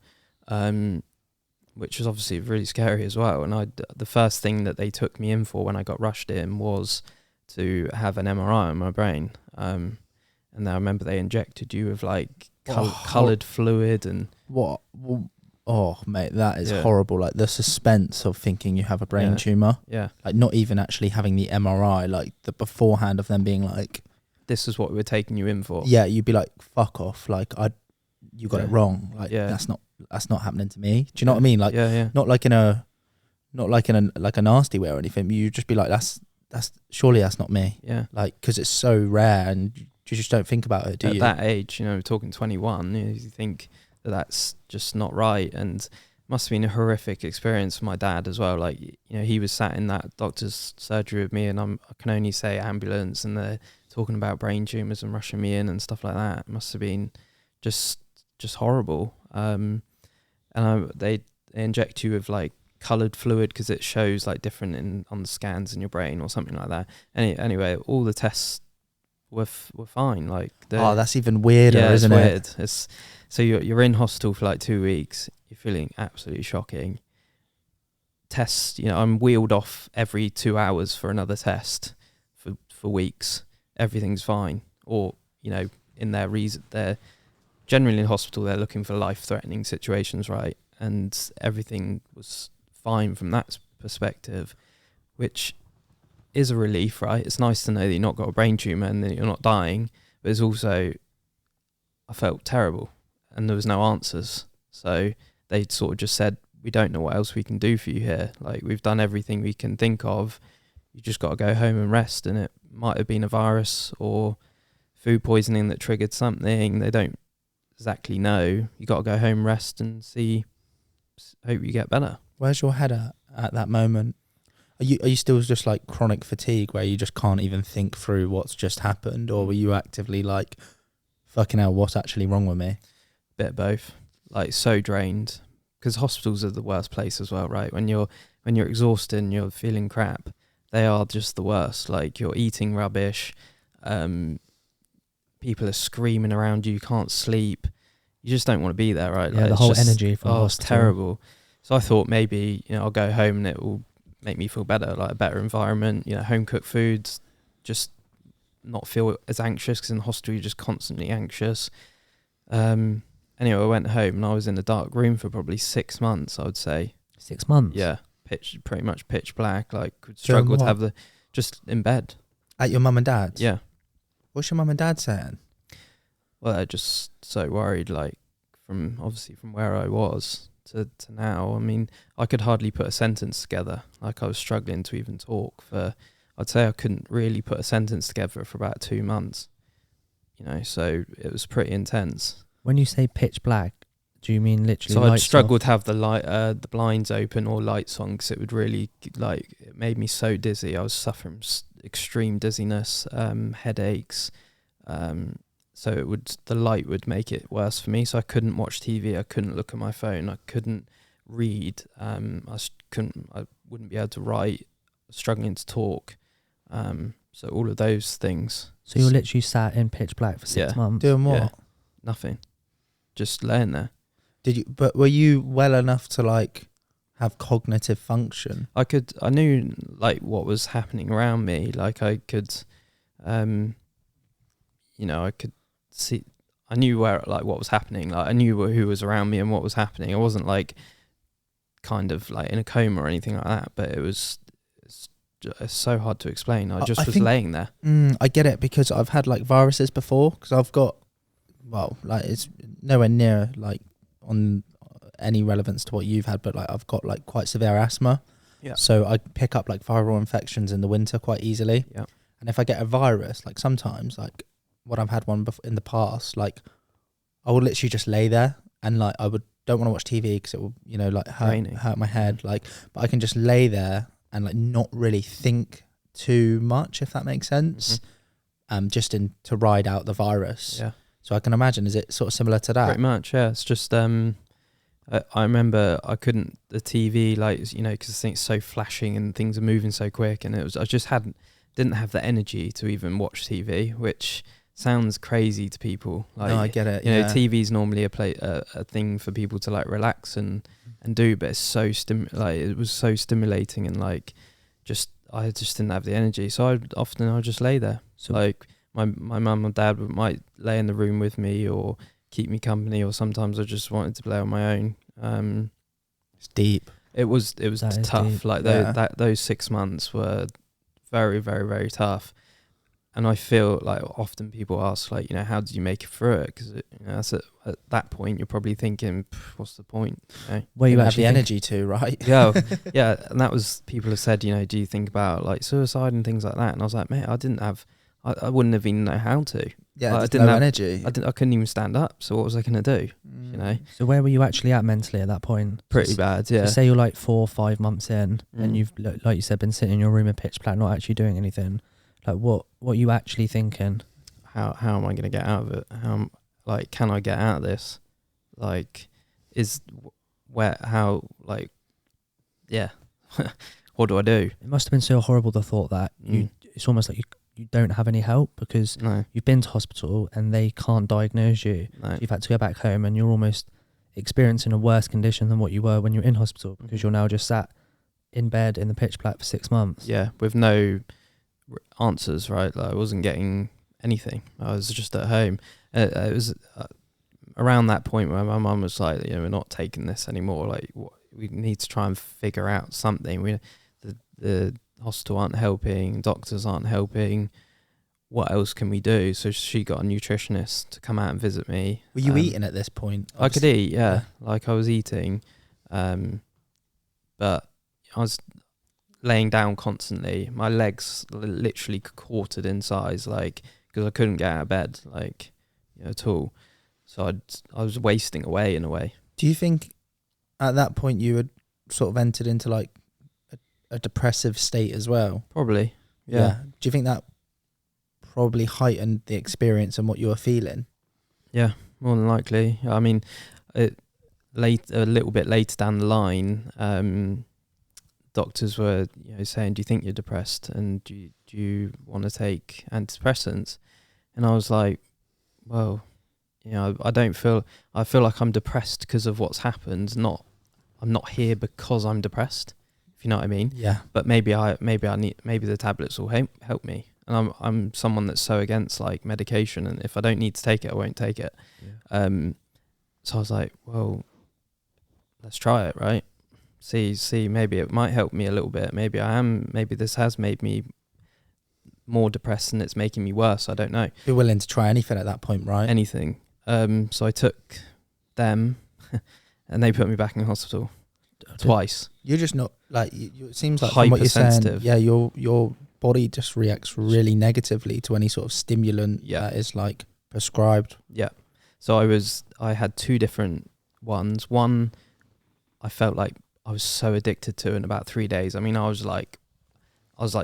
which was obviously really scary as well. And the first thing that they took me in for when I got rushed in was to have an MRI on my brain. And I remember they injected you with like coloured fluid and What? Oh, mate, that is Yeah. horrible. Like the suspense of thinking you have a brain tumour. yeah, Like not even actually having the MRI, like the beforehand of them being like, this is what we were taking you in for. yeah, you'd be like, fuck off. Like you got it Yeah. wrong. Like Yeah. that's not happening to me. Do you know what I mean? Like yeah. not like in a nasty way or anything. You'd just be like, that's surely that's not me. Yeah. Like, because it's so rare and you just don't think about it, do At you? that age, we're talking 21, you think that that's just not right. And it must have been a horrific experience for my dad as well. Like, he was sat in that doctor's surgery with me, and I can only say ambulance, and they're talking about brain tumours and rushing me in and stuff like that. It must have been just horrible. They inject you with like coloured fluid because it shows like different on the scans in your brain or something like that. Anyway, all the tests were fine. Like, That's even weirder, yeah, isn't it's it? weird. So you're in hospital for like 2 weeks. You're feeling absolutely shocking. Tests, I'm wheeled off every 2 hours for another test for weeks. Everything's fine. Or, in their reason, they're generally in hospital, they're looking for life-threatening situations, right? And everything was fine from that perspective, which is a relief, right? It's nice to know that you've not got a brain tumour and that you're not dying, but it's also, I felt terrible and there was no answers. So they sort of just said, we don't know what else we can do for you here. Like, we've done everything we can think of. You just got to go home and rest. And it might have been a virus or food poisoning that triggered something. They don't exactly know. You got to go home, rest, and hope you get better. Where's your head at that moment? Are you still just like chronic fatigue where you just can't even think through what's just happened, or were you actively like, fucking hell, what's actually wrong with me? Bit of both. Like, so drained, because hospitals are the worst place as well, right? When you're exhausted and you're feeling crap, they are just the worst. Like, you're eating rubbish, people are screaming around you, you can't sleep, you just don't want to be there, right? Yeah, like, the it's whole just, energy from the it's hospital. terrible. So I thought maybe I'll go home and it will make me feel better, like a better environment, home cooked foods, just not feel as anxious, because in the hospital you're just constantly anxious. Anyway, I went home and I was in a dark room for probably 6 months, I would say. 6 months? Yeah, pretty much pitch black. Like, would struggle to have just in bed. At your mum and dad's? Yeah. What's your mum and dad saying? Well, they're just so worried, like, from where I was to now. I mean, I could hardly put a sentence together. Like, I was struggling to even talk I'd say I couldn't really put a sentence together for about 2 months. So it was pretty intense. When you say pitch black, do you mean literally So I'd lights struggle off? to have the blinds open or lights on, because it would really, like, it made me so dizzy. I was suffering extreme dizziness, headaches. So the light would make it worse for me. So I couldn't watch TV. I couldn't look at my phone. I couldn't read. I wouldn't be able to write. I was struggling to talk. So all of those things. So you're literally sat in pitch black for 6 months? Doing what? Yeah. Nothing. Just laying there. But were you well enough to like have cognitive function? I knew like what was happening around me. Like, I could, I could see, I knew what was happening. Like, I knew who was around me and what was happening. I wasn't like kind of like in a coma or anything like that, but it's so hard to explain. I was laying there. I get it, because I've had like viruses before, because I've got, like, it's nowhere near like on any relevance to what you've had, but like I've got like quite severe asthma, Yeah. So I pick up like viral infections in the winter quite easily. Yeah. And if I get a virus, like sometimes, like when I've had one in the past, like I would literally just lay there and like don't want to watch TV because it will, you know, like hurt my head. Like, but I can just lay there and like not really think too much, if that makes sense. Just to ride out the virus. Yeah. So I can imagine, is it sort of similar to that? Pretty much, yeah. It's just I remember I couldn't, the TV, like, you know, because it's so flashing and things are moving so quick, and I just didn't have the energy to even watch TV, which sounds crazy to people. Like, no, I get it. You know, TV's normally a thing for people to like relax and do, but it's so it was so stimulating, and like I just didn't have the energy, so I'd just lay there. So like my mum and dad might lay in the room with me or keep me company, or sometimes I just wanted to play on my own. It's deep. It was tough. Deep. Like those 6 months were very, very, very tough. And I feel like often people ask, like, you know, how did you make it through it? Because you know, that's at that point you're probably thinking, what's the point? You know? Where you have actually the energy to, right? Yeah, yeah. And that was, people have said, you know, do you think about like suicide and things like that? And I was like, mate, I wouldn't have even know how to. Yeah, like, I didn't have energy. I couldn't even stand up. So what was I going to do? You know. So where were you actually at mentally at that point? Pretty bad. Yeah. So say you're like 4 or 5 months in, and you've, like you said, been sitting in your room at pitch black, not actually doing anything. Like what are you actually thinking? How am I going to get out of it? Like, can I get out of this? Like, yeah. What do I do? It must have been so horrible, the thought that it's almost like you don't have any help, because you've been to hospital and they can't diagnose you. No. You've had to go back home and you're almost experiencing a worse condition than what you were when you were in hospital, because you're now just sat in bed in the pitch black for 6 months. Yeah, with no answers, right? Like, I wasn't getting anything. I was just at home. It was around that point where my mum was like, you know, we're not taking this anymore. Like, we need to try and figure out something. The hospital aren't helping, doctors aren't helping. What else can we do? So she got a nutritionist to come out and visit me. Were you eating at this point? I could eat, yeah. Like, I was eating, but I was laying down constantly. My legs literally quartered in size, like, because I couldn't get out of bed, like, you know, at all. So I was wasting away in a way. Do you think at that point you had sort of entered into like a depressive state as well? Probably, yeah. Do you think that probably heightened the experience and what you were feeling? Yeah, more than likely. I mean, a little bit later down the line, doctors were, you know, saying, do you think you're depressed, and do you want to take antidepressants? And I was like, well, you know, I feel like I'm depressed because of what's happened. I'm not here because I'm depressed, if you know what I mean. Yeah. But maybe the tablets will help me. And I'm someone that's so against like medication, and if I don't need to take it, I won't take it. Yeah. So I was like, well, let's try it, right? See, maybe it might help me a little bit. Maybe this has made me more depressed and it's making me worse. I don't know. You're willing to try anything at that point, right? Anything. So I took them and they put me back in hospital twice. You're just not like, it seems like from what you're saying, yeah, your body just reacts really negatively to any sort of stimulant that is like prescribed. Yeah. So I had 2 different ones. One, I felt like I was so addicted to in about 3 days. I mean, I was like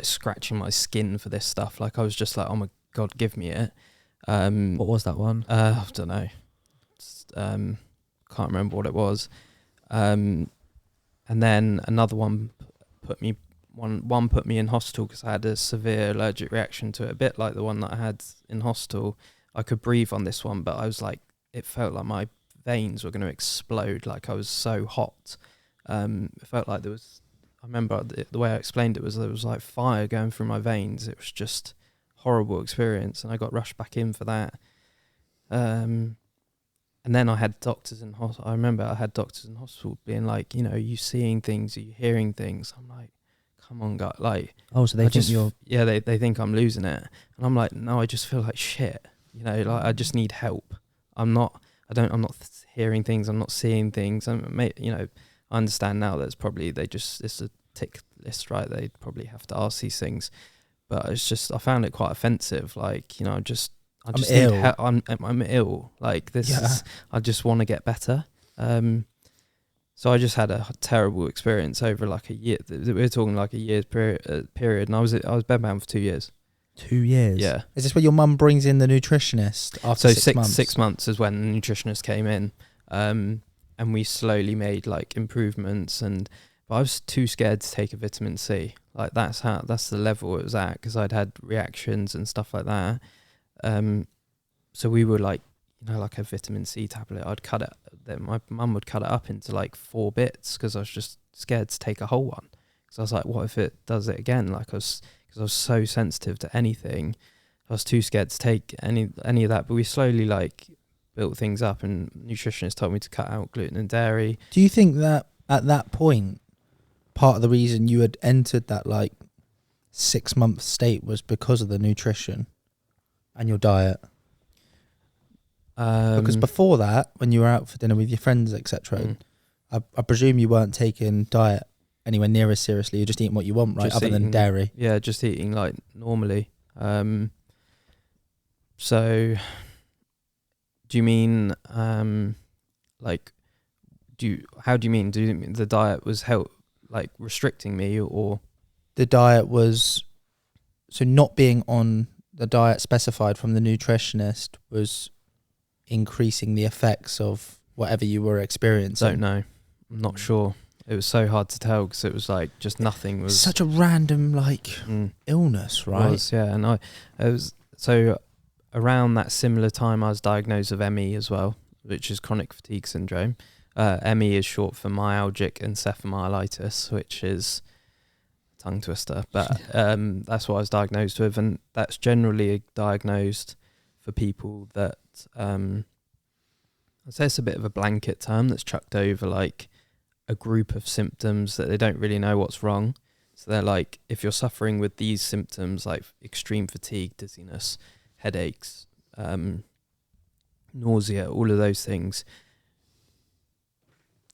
scratching my skin for this stuff. Like, I was just like, oh my God, give me it. What was that one? I don't know. Can't remember what it was. And then another one put me in hospital because I had a severe allergic reaction to it, a bit like the one that I had in hospital. I could breathe on this one, but I was like, it felt like my veins were going to explode. Like, I was so hot. It felt like I remember the way I explained it was there was like fire going through my veins. It was just horrible experience, and I got rushed back in for that. And then I had doctors in hospital. I remember I had doctors in hospital being like, you know, are you seeing things? Are you hearing things? I'm like, come on, God. Like, oh, so they think you're... Yeah, they think I'm losing it. And I'm like, no, I just feel like shit. You know, like, I just need help. I'm not hearing things. I'm not seeing things. You know, I understand now that it's probably, it's a tick list, right? They'd probably have to ask these things, but it's just I found it quite offensive. Like, you know, I just I'm need ill. I'm ill. Like this is I just want to get better. So I just had a terrible experience over like a year. We're talking like a year's period, and I was bedbound for 2 years. 2 years. Yeah. Is this where your mum brings in the nutritionist after So 6 months? 6 months is when the nutritionist came in, and we slowly made like improvements. But I was too scared to take a vitamin C. Like that's the level it was at, because I'd had reactions and stuff like that. So we were like, you know, like a vitamin C tablet, I'd cut it. Then my mum would cut it up into like 4 bits, because I was just scared to take a whole one. Because I was like, what if it does it again? Like because I was so sensitive to anything, I was too scared to take any of that. But we slowly like built things up, and nutritionists told me to cut out gluten and dairy. Do you think that at that point, part of the reason you had entered that like 6 month state was because of the nutrition and your diet? Because before that, when you were out for dinner with your friends, etc., I presume you weren't taking diet anywhere near as seriously. You're just eating what you want, right? Other than dairy. Yeah, just eating like normally. So do you mean like how do you mean? Do you mean the diet was like restricting me, or the diet was, so not being on the diet specified from the nutritionist was increasing the effects of whatever you were experiencing? Don't know. I'm not sure. It was so hard to tell, because it was like just nothing was. Such a random like illness, right? It was, yeah. And it was so around that similar time I was diagnosed with ME as well, which is chronic fatigue syndrome. ME is short for myalgic encephalomyelitis, which is a tongue twister, but that's what I was diagnosed with, and that's generally diagnosed for people that I'd say it's a bit of a blanket term that's chucked over like a group of symptoms that they don't really know what's wrong. So they're like, if you're suffering with these symptoms like extreme fatigue, dizziness, headaches, nausea, all of those things,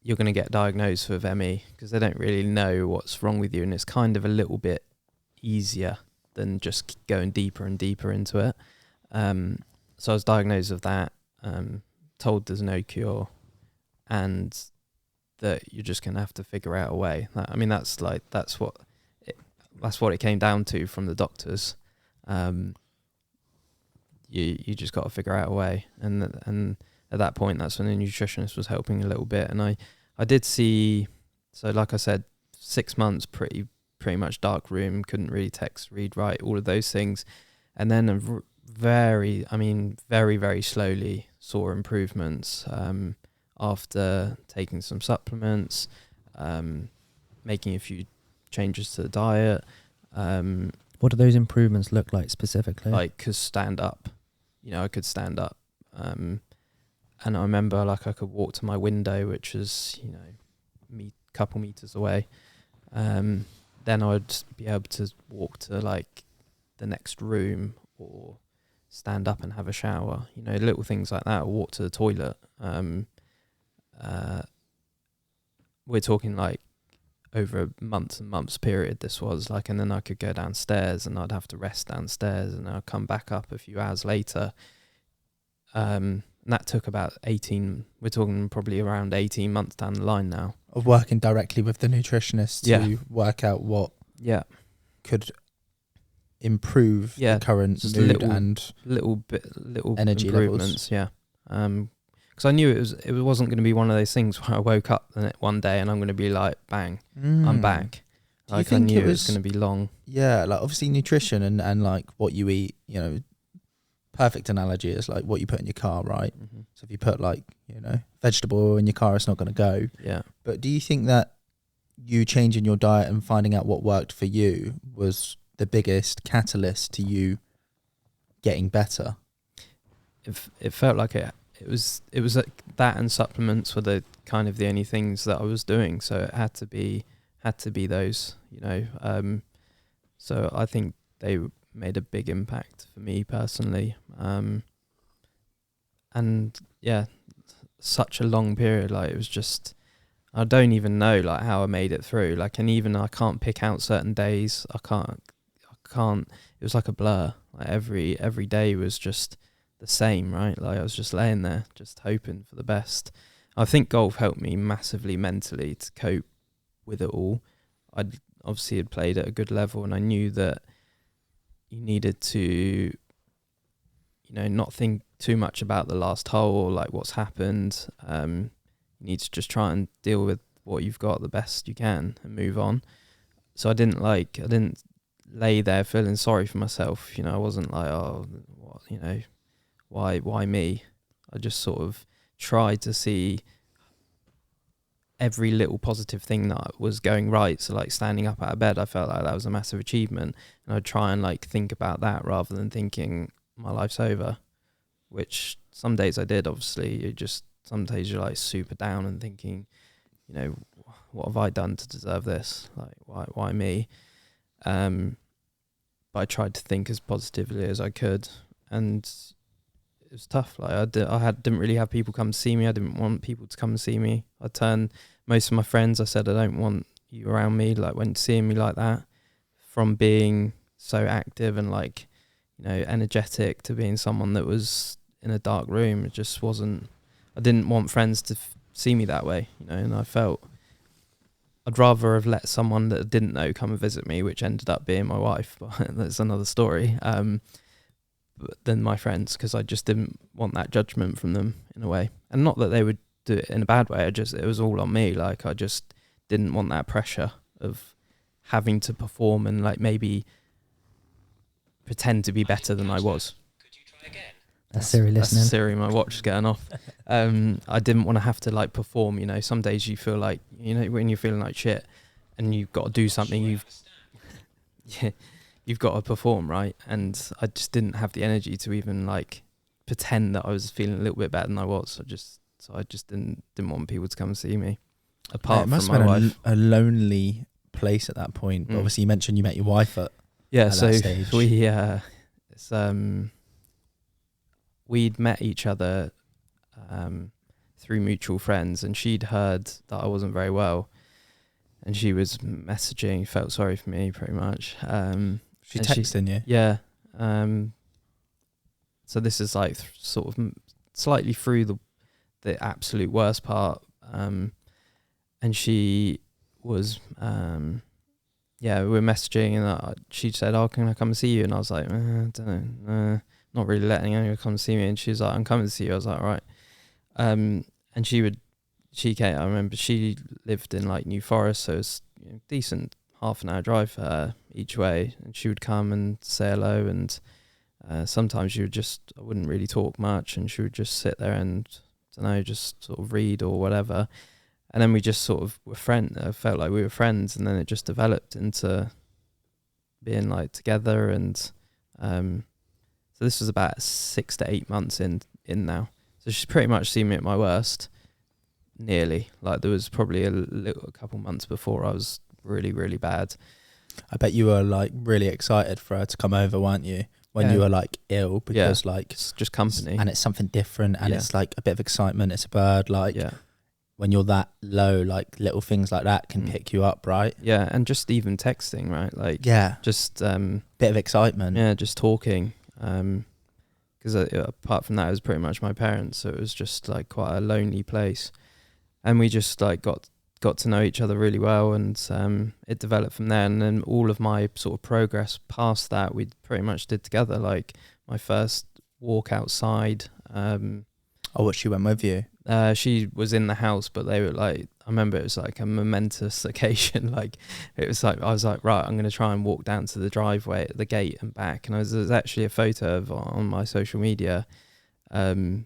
you're going to get diagnosed with ME, because they don't really know what's wrong with you, and it's kind of a little bit easier than just going deeper and deeper into it. So I was diagnosed with that, told there's no cure, and that you're just going to have to figure out a way. I mean, that's what it came down to from the doctors. You just got to figure out a way, and at that point, that's when the nutritionist was helping a little bit. And I did see, so like I said, 6 months, pretty much dark room, couldn't really text, read, write, all of those things. And then very, very slowly saw improvements after taking some supplements, making a few changes to the diet. What do those improvements look like specifically? Like, cause stand up, I could stand up. And I remember like I could walk to my window, which was, couple meters away. Then I would be able to walk to like the next room, or stand up and have a shower, little things like that, or walk to the toilet. We're talking like over a months and months period this was like, and then I could go downstairs and I'd have to rest downstairs, and I'd come back up a few hours later. And that took about 18, we're talking probably around 18 months down the line now. Of working directly with the nutritionist to work out what could improve the current just mood little energy improvements levels. Because I knew it wasn't going to be one of those things where I woke up one day and I'm going to be like, bang, I'm back. Like, I knew it was going to be long. Yeah, like obviously nutrition and like what you eat, perfect analogy is like what you put in your car, right? Mm-hmm. So if you put like, vegetable oil in your car, it's not going to go. Yeah. But do you think that you changing your diet and finding out what worked for you was the biggest catalyst to you getting better? It felt like it was like that, and supplements were the kind of the only things that I was doing. So it had to be those, so I think they made a big impact for me personally. And yeah, such a long period. Like, it was just, I don't even know like how I made it through. Like, and even I can't pick out certain days. I can't. It was like a blur. Like every day was just the same, right? Like I was just laying there, just hoping for the best. I think golf helped me massively mentally to cope with it all. I obviously had played at a good level, and I knew that you needed to, you know, not think too much about the last hole or like what's happened. You need to just try and deal with what you've got the best you can and move on. So I didn't lay there feeling sorry for myself. You know, I wasn't like, oh, what, you know, why me? I just sort of tried to see every little positive thing that was going right. So like standing up out of bed, I felt like that was a massive achievement, and I'd try and like think about that rather than thinking my life's over, which some days I did. Obviously, some days you're like super down and thinking, you know, what have I done to deserve this? Like why me? But I tried to think as positively as I could, and it was tough. Like I didn't really have people come see me. I didn't want people to come and see me. I turned most of my friends. I said, I don't want you around me. Like when seeing me like that, from being so active and like, you know, energetic to being someone that was in a dark room, it just wasn't. I didn't want friends to see me that way, you know. And I felt I'd rather have let someone that I didn't know come and visit me, which ended up being my wife. But that's another story. Than my friends, because I just didn't want that judgment from them in a way. And not that they would do it in a bad way, it was all on me. Like I just didn't want that pressure of having to perform and like maybe pretend to be better than I was. That's Siri listening. That's Siri, my watch is going off. I didn't want to have to like perform, you know. Some days you feel like, you know, when you're feeling like shit and you've got to do something, you've got to perform, right? And I just didn't have the energy to even like pretend that I was feeling a little bit better than I was. I just didn't want people to come and see me. Apart from my wife, a lonely place at that point. But obviously, you mentioned you met your wife at that stage. We'd met each other through mutual friends, and she'd heard that I wasn't very well, and she was messaging, felt sorry for me pretty much. She texting you? Yeah. So this is like sort of slightly through the absolute worst part. And she was, we were messaging, and she said, "Oh, can I come and see you?" And I was like, I don't know, not really letting anyone come see me. And she was like, "I'm coming to see you." I was like, "All right." And she came, I remember she lived in like New Forest, so it's, you know, decent half an hour drive for her each way, and she would come and say hello, and sometimes I wouldn't really talk much, and she would just sit there and, I don't know, just sort of read or whatever, and then we just sort of were friends. I felt like we were friends, and then it just developed into being like together, and so this was about 6 to 8 months in now, so she's pretty much seen me at my worst, nearly. Like there was probably a couple months before I was really, really bad. I bet you were like really excited for her to come over, weren't you? When you were like ill, because like it's just company, and it's something different, and it's like a bit of excitement. It's a bird, like when you're that low, like little things like that can pick you up, right? Yeah, and just even texting, right? Like just bit of excitement. Yeah, just talking. Because apart from that, it was pretty much my parents, so it was just like quite a lonely place, and we just like got to know each other really well, and it developed from there. And then all of my sort of progress past that, we pretty much did together. Like my first walk outside. She went with you? She was in the house, but they were like, I remember it was like a momentous occasion. Like it was like, I was like, right, I'm going to try and walk down to the driveway at the gate and back. And there's actually a photo of on my social media that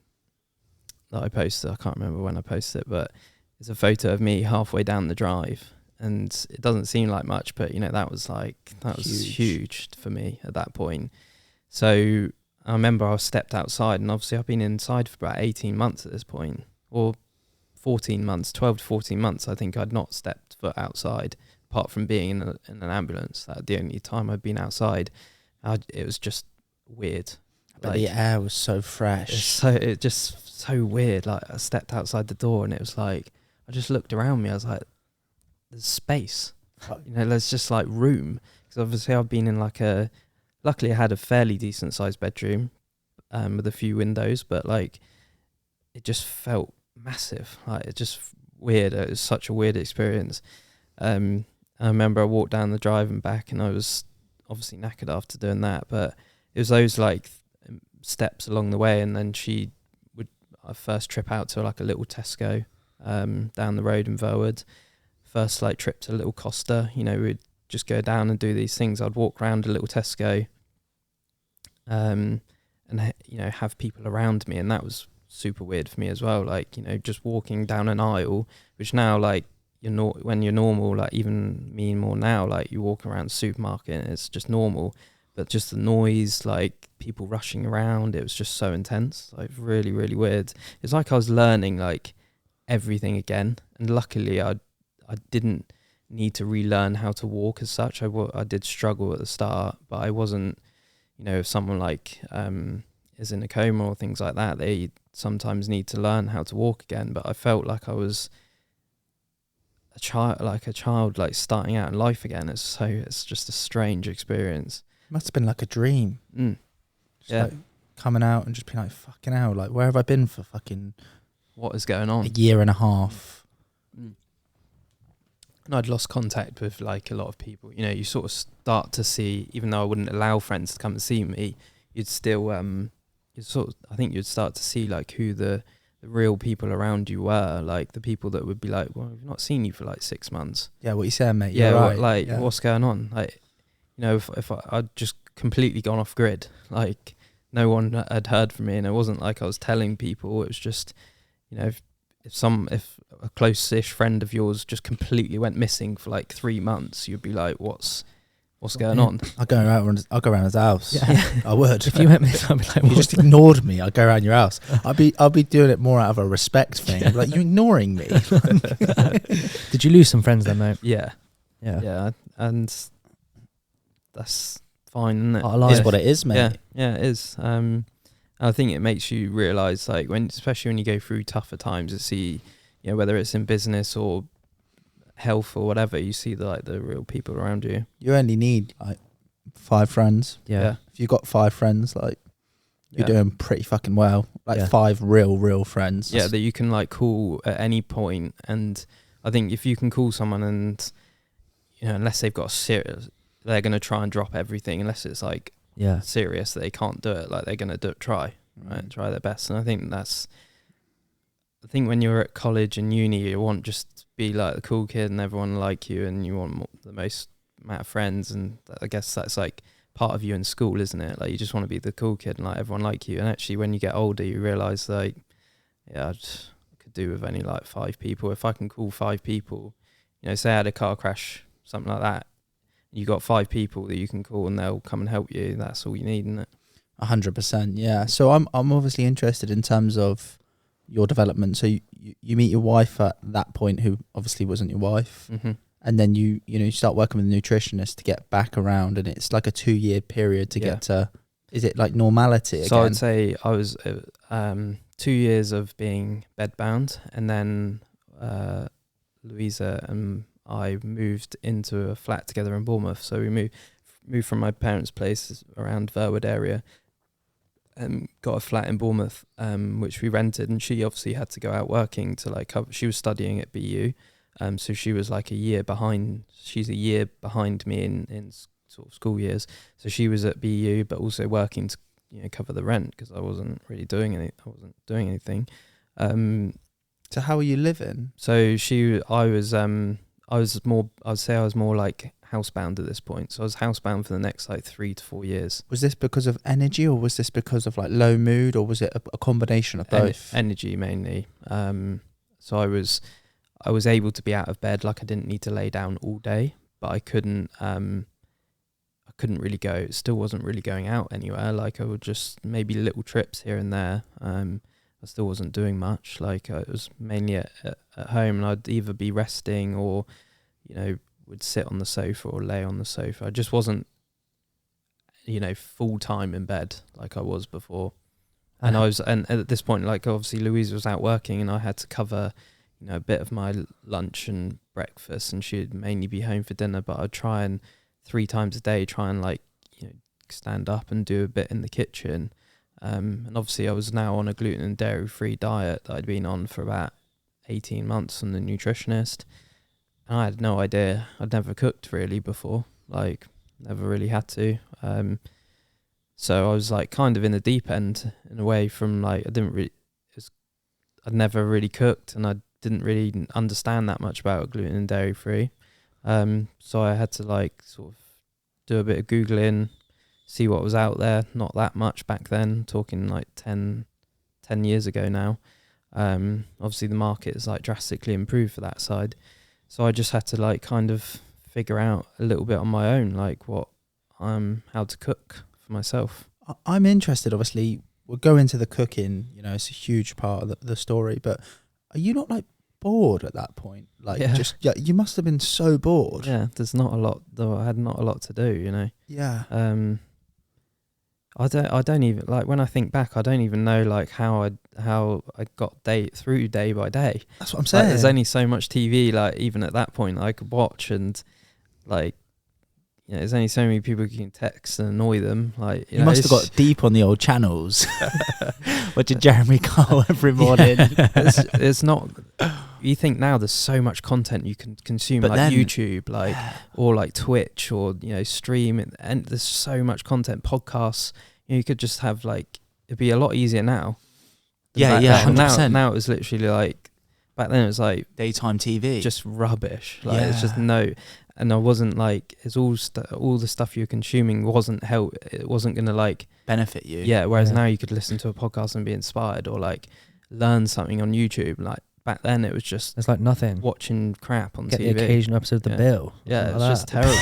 I posted. I can't remember when I posted it, but it's a photo of me halfway down the drive, and it doesn't seem like much, but you know, that was huge for me at that point. So I remember I stepped outside, and obviously I've been inside for about 18 months at this point, or 14 months, 12 to 14 months. I think I'd not stepped foot outside apart from being in an ambulance. That the only time I'd been outside. It was just weird. But like, the air was so fresh. It just so weird. Like I stepped outside the door, and it was like I just looked around me. I was like, there's space, there's just like room. Because obviously I've been in luckily I had a fairly decent sized bedroom with a few windows, but like it just felt massive. Like it just weird. It was such a weird experience. I remember I walked down the drive and back, and I was obviously knackered after doing that, but it was those like steps along the way. And then she would our first trip out to like a little Tesco down the road in Verwood. First like trip to Little Costa, we'd just go down and do these things. I'd walk around a little Tesco and have people around me, and that was super weird for me as well. Like, just walking down an aisle, which now like when you're normal, like even me more now, like you walk around the supermarket and it's just normal, but just the noise, like people rushing around, it was just so intense, like really, really weird. It's like I was learning like everything again, and luckily I didn't need to relearn how to walk as such. I did struggle at the start, but I wasn't, if someone like is in a coma or things like that, they sometimes need to learn how to walk again. But I felt like I was a child like starting out in life again. It's just a strange experience. Must have been like a dream. Yeah, like coming out and just being like, fucking hell, like where have I been for fucking what is going on? a year and a half? And I'd lost contact with like a lot of people. You sort of start to see, even though I wouldn't allow friends to come and see me, you'd still I think you'd start to see like who the real people around you were, like the people that would be like, well, we've not seen you for like 6 months. Yeah, what you saying, mate? Yeah, you're right. What's going on? Like, if I'd just completely gone off grid, like no one had heard from me, and it wasn't like I was telling people. It was just, if a close-ish friend of yours just completely went missing for like 3 months, you'd be like, what's going on? I'll go around his house. Yeah. I would. If you went missing, I'd be like, you just ignored me, I'd go around your house. I'll be doing it more out of a respect thing. I'd be like, you're ignoring me. Did you lose some friends then, mate? Yeah, and that's fine, isn't it? It is what it is, mate. Yeah, it is. I think it makes you realise, like, especially when you go through tougher times, to see, whether it's in business or health or whatever, you see the real people around you. You only need like 5 friends. Yeah. If you've got 5 friends, like you're doing pretty fucking well. Like 5 real friends. Yeah, that you can like call at any point. And I think if you can call someone and, unless they've got a serious, they're going to try and drop everything, unless it's like serious that they can't do it. Like they're going to try their best. And I think when you're at college and uni, you want just to be like the cool kid and everyone like you, and you want the most amount of friends. And I guess that's like part of you in school, isn't it? Like you just want to be the cool kid and like everyone like you. And actually when you get older, you realise like, I could do with only like 5 people. If I can call 5 people, say I had a car crash, something like that, you got 5 people that you can call and they'll come and help you. That's all you need, isn't it? 100%. Yeah. So I'm obviously interested in terms of your development. So you meet your wife at that point, who obviously wasn't your wife, and then you start working with a nutritionist to get back around, and it's like a 2-year period to get to. Is it like normality again? So I'd say I was 2 years of being bedbound, and then Louisa and I moved into a flat together in Bournemouth. So we moved from my parents' place around Verwood area, and got a flat in Bournemouth, which we rented. And she obviously had to go out working to like cover. She was studying at BU, so she was like a year behind. She's a year behind me in sort of school years. So she was at BU, but also working to cover the rent, because I wasn't really doing anything. So how are you living? So I was more like housebound at this point. So I was housebound for the next like 3 to 4 years. Was this because of energy, or was this because of like low mood, or was it a combination of both? Energy mainly. So I was able to be out of bed. Like I didn't need to lay down all day, but I couldn't really go. It still wasn't really going out anywhere. Like I would just maybe little trips here and there. I still wasn't doing much. Like it was mainly at home, and I'd either be resting or, would sit on the sofa or lay on the sofa. I just wasn't, full time in bed like I was before. And at this point, like obviously Louise was out working, and I had to cover, a bit of my lunch and breakfast, and she'd mainly be home for dinner. But I'd try and 3 times a day try and like stand up and do a bit in the kitchen. And obviously I was now on a gluten and dairy free diet that I'd been on for about 18 months from the nutritionist. And I had no idea. I'd never cooked really before, like never really had to. So I was like kind of in the deep end in a way, from like I'd never really cooked, and I didn't really understand that much about gluten and dairy free. So I had to like sort of do a bit of Googling, see what was out there. Not that much back then, talking like 10 years ago now. Obviously the market is like drastically improved for that side. So I just had to like kind of figure out a little bit on my own, like how to cook for myself. I'm interested, obviously, we'll go into the cooking, it's a huge part of the story, but are you not like bored at that point? Like, you must have been so bored. Yeah, there's not a lot, though. I had not a lot to do, Yeah. I don't even, like, when I think back, I don't even know like how I got through day by day. That's what I'm saying. Like, there's only so much TV, like even at that point, I could watch, and like, there's only so many people you can text and annoy them. Like, you must have got deep on the old channels. Watching Jeremy Cole every morning. It's not. You think now there's so much content you can consume, but like then, YouTube, like or like Twitch, or stream, and there's so much content. Podcasts, you could just have like, it'd be a lot easier now. Yeah, 100%. Now it was literally like, back then it was like daytime TV, just rubbish. Like it's just no. And I wasn't like, it's all the stuff you're consuming wasn't it wasn't gonna like benefit you. Yeah. Whereas now you could listen to a podcast and be inspired, or like learn something on YouTube. Like back then it was just, it's like nothing. Watching crap on Get TV. The occasional episode of The Bill. Yeah, it's like just terrible.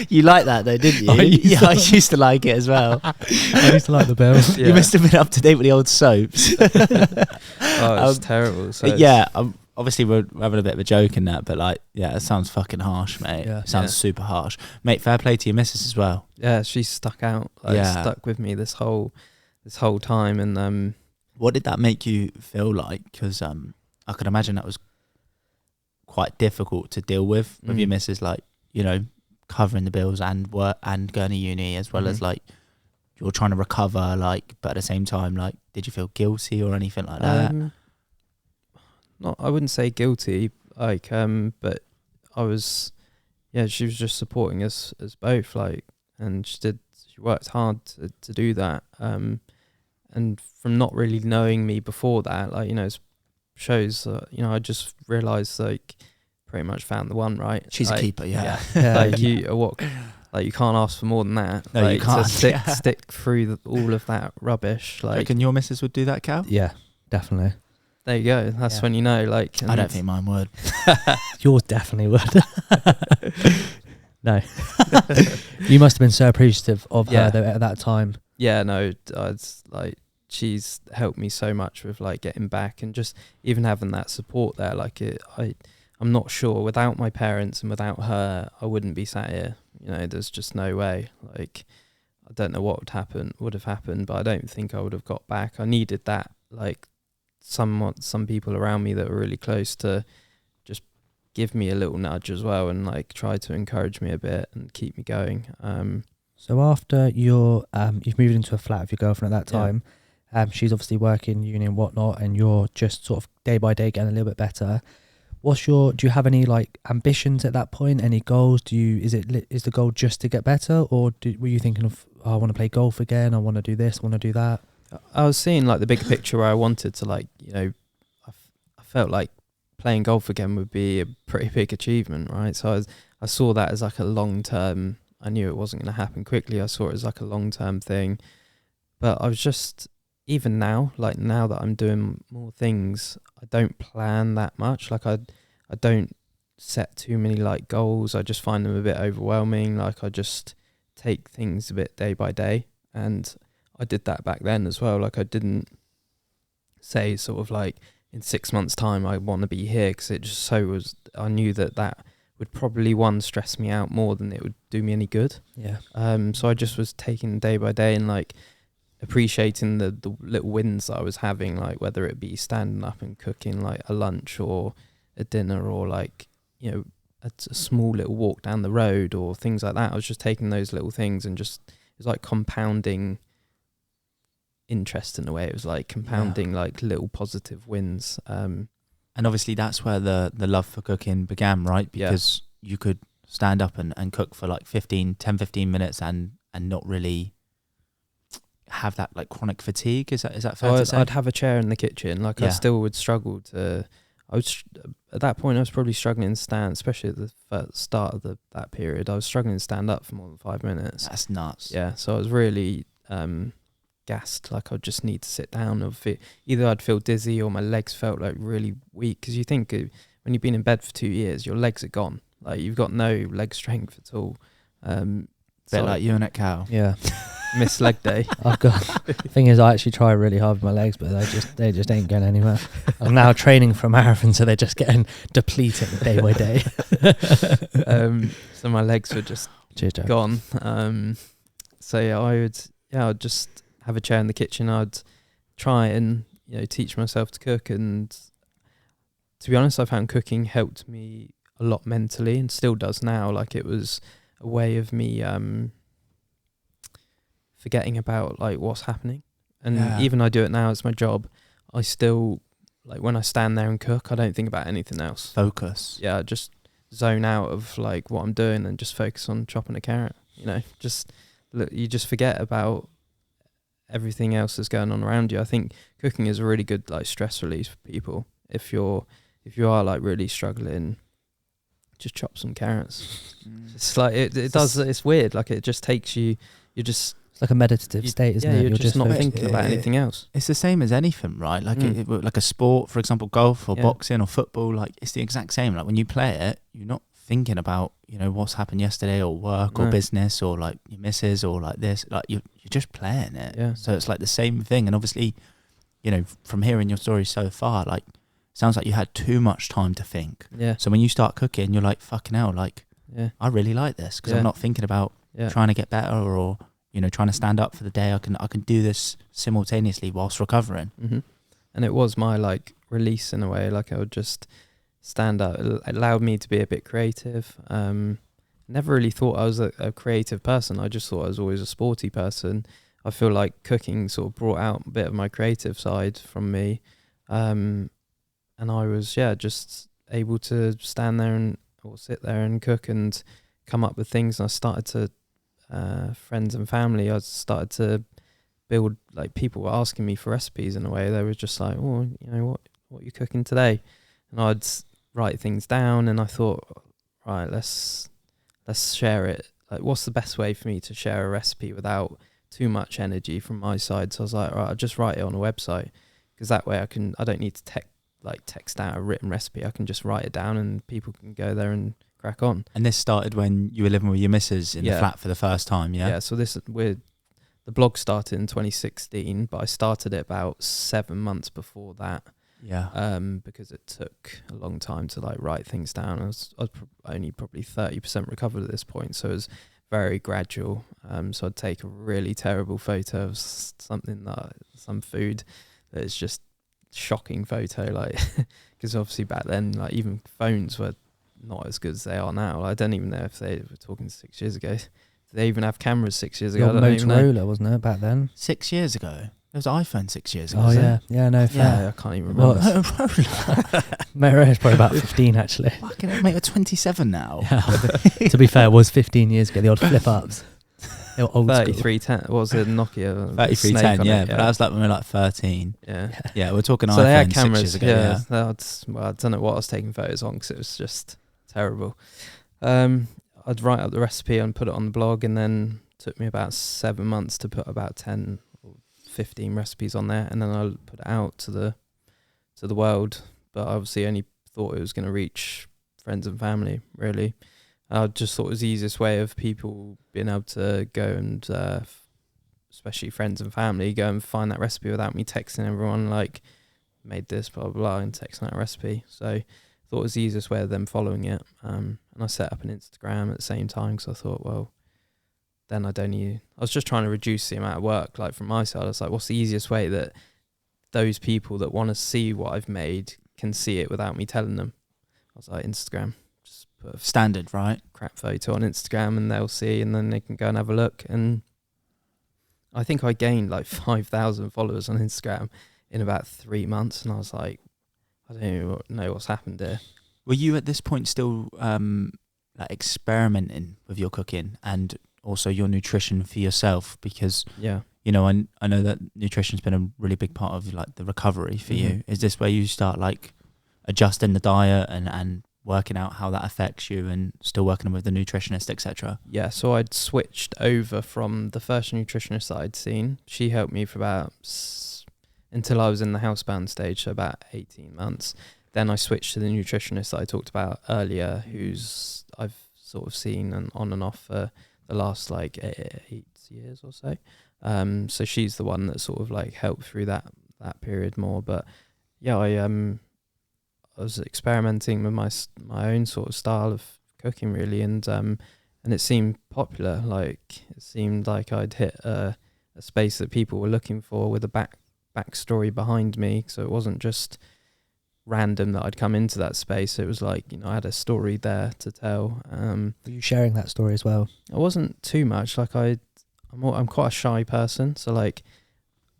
You like that though, didn't you? I used to like it as well. I used to like The Bill. You must have been up to date with the old soaps. It's terrible. So obviously we're having a bit of a joke in that, but like, it sounds fucking harsh, mate. Yeah. It sounds super harsh. Mate, fair play to your missus as well. Yeah, she's stuck out. Stuck with me this whole time. And what did that make you feel like? Because I could imagine that was quite difficult to deal with your missus, like, covering the bills and work and going to uni, as well as like you're trying to recover, like, but at the same time, like, did you feel guilty or anything like that? I wouldn't say guilty, like, but I was, she was just supporting us as both, like, and she worked hard to do that. And from not really knowing me before that, like, it shows, I just realised, like, pretty much found the one, right? She's like, a keeper, yeah. Like, you can't ask for more than that. No, like, you can't. To stick through all of that rubbish. Like, reckon your missus would do that, Cal? Yeah, definitely. There you go. That's when you know, like... I don't think mine would. Yours definitely would. No. You must have been so appreciative of her though, at that time. Yeah, no, it's like, she's helped me so much with like getting back, and just even having that support there. Like, I'm not sure, without my parents and without her, I wouldn't be sat here. There's just no way. Like, I don't know what would have happened, but I don't think I would have got back. I needed that, like, some people around me that were really close to just give me a little nudge as well, and like try to encourage me a bit and keep me going. So after you've moved into a flat with your girlfriend at that time, she's obviously working uni and whatnot, and you're just sort of day by day getting a little bit better. Do you have any like ambitions at that point? Any goals? Is the goal just to get better, or were you thinking of, I want to play golf again, I want to do this, I want to do that? I was seeing like the big picture, where I wanted to, like, I felt like playing golf again would be a pretty big achievement, right? So I saw that as like a long term. I knew it wasn't going to happen quickly. I saw it as like a long term thing. But I was just, even now, like now that I'm doing more things, I don't plan that much. Like I don't set too many like goals. I just find them a bit overwhelming. Like, I just take things a bit day by day, and I did that back then as well. Like, I didn't say sort of like, in 6 months' time I want to be here, because it just I knew that would probably, one, stress me out more than it would do me any good. Yeah. So I just was taking day by day, and like appreciating the little wins that I was having, like whether it be standing up and cooking like a lunch or a dinner, or like, you know, a small little walk down the road or things like that. I was just taking those little things and just, it was like compounding interest in a way. It was like compounding like little positive wins. And obviously that's where the love for cooking began, right? Because you could stand up and cook for like 15 minutes and not really have that like chronic fatigue. Is that fair to say? I'd have a chair in the kitchen. Like I still would struggle to. At that point I was probably struggling to stand, especially at the start of that period. I was struggling to stand up for more than 5 minutes. That's nuts. Yeah, so I was really gassed. Like I'd just need to sit down. Either I'd feel dizzy or my legs felt like really weak. Because you think when you've been in bed for 2 years, your legs are gone. Like you've got no leg strength at all. Bit like you and that cow. Yeah. Missed leg day. I've got. Thing is, I actually try really hard with my legs, but they just ain't going anywhere. I'm now training for a marathon, so they're just getting depleted day by day. So my legs were just gone. So I'd just have a chair in the kitchen. I'd try and, you know, teach myself to cook, and to be honest, I found cooking helped me a lot mentally, and still does now. Like it was a way of me forgetting about like what's happening, and even I do it now, it's my job. I still, like when I stand there and cook, I don't think about anything else. Focus. Yeah, just zone out of like what I'm doing and just focus on chopping a carrot. You know, just look, you just forget about everything else that's going on around you. I think cooking is a really good like stress release for people. If you are like really struggling, just chop some carrots. It's like it does. It's weird. Like it just takes you. You're just. It's like a meditative state, isn't it? You're just not thinking about anything else. It's the same as anything, right? Like like a sport, for example, golf or boxing or football. Like it's the exact same. Like when you play it, you're not thinking about, you know, what's happened yesterday or work or business or like your missus or like this. Like you're just playing it. Yeah. So it's like the same thing. And obviously, you know, from hearing your story so far, like sounds like you had too much time to think. Yeah. So when you start cooking, you're like, fucking hell, like I really like this because I'm not thinking about trying to get better or, you know, trying to stand up for the day. I can do this simultaneously whilst recovering. Mm-hmm. And it was my like release in a way. Like I would just stand up. It allowed me to be a bit creative. Never really thought I was a creative person. I just thought I was always a sporty person. I feel like cooking sort of brought out a bit of my creative side from me. And I was, just able to stand there or sit there and cook and come up with things. And I started to, friends and family, I started to build, like people were asking me for recipes in a way. They were just like, oh, you know, what are you cooking today? And I'd write things down, and I thought, right, let's share it. Like, what's the best way for me to share a recipe without too much energy from my side? So I was like, right, I'll just write it on a website, because that way I don't need to text out a written recipe. I can just write it down and people can go there and crack on. And this started when you were living with your missus in the flat for the first time, yeah? Yeah, so the blog started in 2016, but I started it about 7 months before that. Yeah. Because it took a long time to like write things down. I was only probably 30% recovered at this point, so it was very gradual. So I'd take a really terrible photo of some food that is just shocking photo, like because obviously back then, like even phones were not as good as they are now. I don't even know if they were talking 6 years ago. Did they even have cameras 6 years ago? Motorola, wasn't it, back then? 6 years ago. There was an iPhone 6 years ago. Oh yeah, yeah, no, fair. Yeah, I can't even remember. Motorola's probably about 15 actually. Fucking hell, mate, we're 27 now. Yeah. To be fair, it was 15 years ago. The old flip ups. They were old 3310. What was it? Nokia. 3310. Yeah, but that was like when we were like 13. Yeah, we're talking so iPhone they had 6 cameras, years ago. I don't know what I was taking photos on because it was just terrible. I'd write up the recipe and put it on the blog, and then it took me about 7 months to put about 10 or 15 recipes on there, and then I put it out to the world. But I obviously only thought it was going to reach friends and family, really. I just thought it was the easiest way of people being able to go and, especially friends and family, go and find that recipe without me texting everyone, like, made this, blah, blah, blah, and texting that recipe. So I thought it was the easiest way of them following it. And I set up an Instagram at the same time, because I thought, well, then I was just trying to reduce the amount of work, like from my side. I was like, what's the easiest way that those people that want to see what I've made can see it without me telling them? I was like, Instagram. Just put a Standard, right? crap photo on Instagram and they'll see, and then they can go and have a look. And I think I gained like 5,000 followers on Instagram in about 3 months, and I was like, I don't even know what's happened there. Were you at this point still like experimenting with your cooking and also your nutrition for yourself? Because Yeah. you know, I know that nutrition's been a really big part of like the recovery for you. Is this where you start like adjusting the diet and working out how that affects you and still working with the nutritionist, etc.? Yeah, so I'd switched over from the first nutritionist that I'd seen. She helped me for about until I was in the housebound stage, so about 18 months. Then I switched to the nutritionist that I talked about earlier, who's I've sort of seen and on and off for the last like 8 years or so. So she's the one that sort of like helped through that period more. But yeah, I was experimenting with my own sort of style of cooking really, and it seemed popular. Like it seemed like I'd hit a space that people were looking for with a backstory behind me. So it wasn't just random that I'd come into that space. It was like, you know, I had a story there to tell. Were you sharing that story as well? I wasn't too much. Like I'm quite a shy person, so like,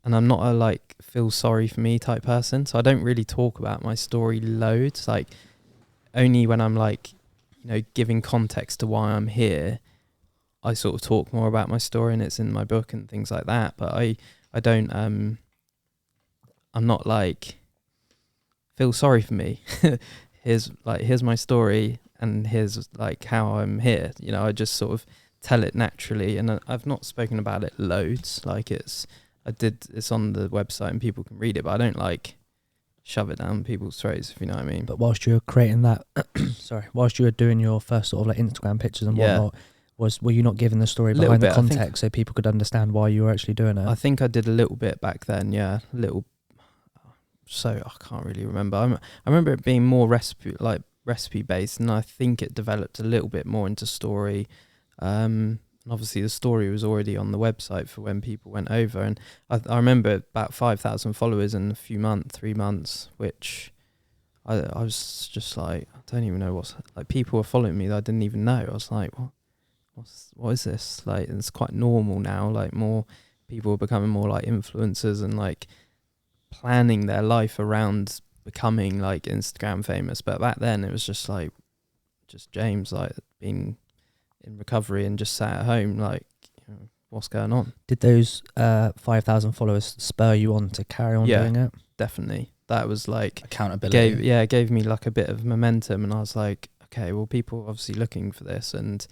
and I'm not a like feel sorry for me type person, so I don't really talk about my story loads. Like only when I'm like, you know, giving context to why I'm here, I sort of talk more about my story, and it's in my book and things like that. But I don't I'm not like feel sorry for me. here's my story and here's like how I'm here. You know, I just sort of tell it naturally, and I've not spoken about it loads. Like it's on the website and people can read it, but I don't like shove it down people's throats, if you know what I mean. But whilst you were creating that, whilst you were doing your first sort of like Instagram pictures and whatnot, were you not giving the story behind the context so people could understand why you were actually doing it? I think I did a little bit back then, yeah, so I can't really remember. I remember it being more recipe based, and I think it developed a little bit more into story. And obviously the story was already on the website for when people went over, and I remember about 5,000 followers in 3 months, which I was just like, I don't even know what's like. People were following me that I didn't even know. I was like, what is this? Like, it's quite normal now. Like more people are becoming more like influencers and like planning their life around becoming like Instagram famous. But back then it was just like James like being in recovery and just sat at home like, you know, what's going on. Did those 5,000 followers spur you on to carry on doing it? Definitely. That was like accountability. It gave me like a bit of momentum, and I was like, okay, well, people are obviously looking for this, and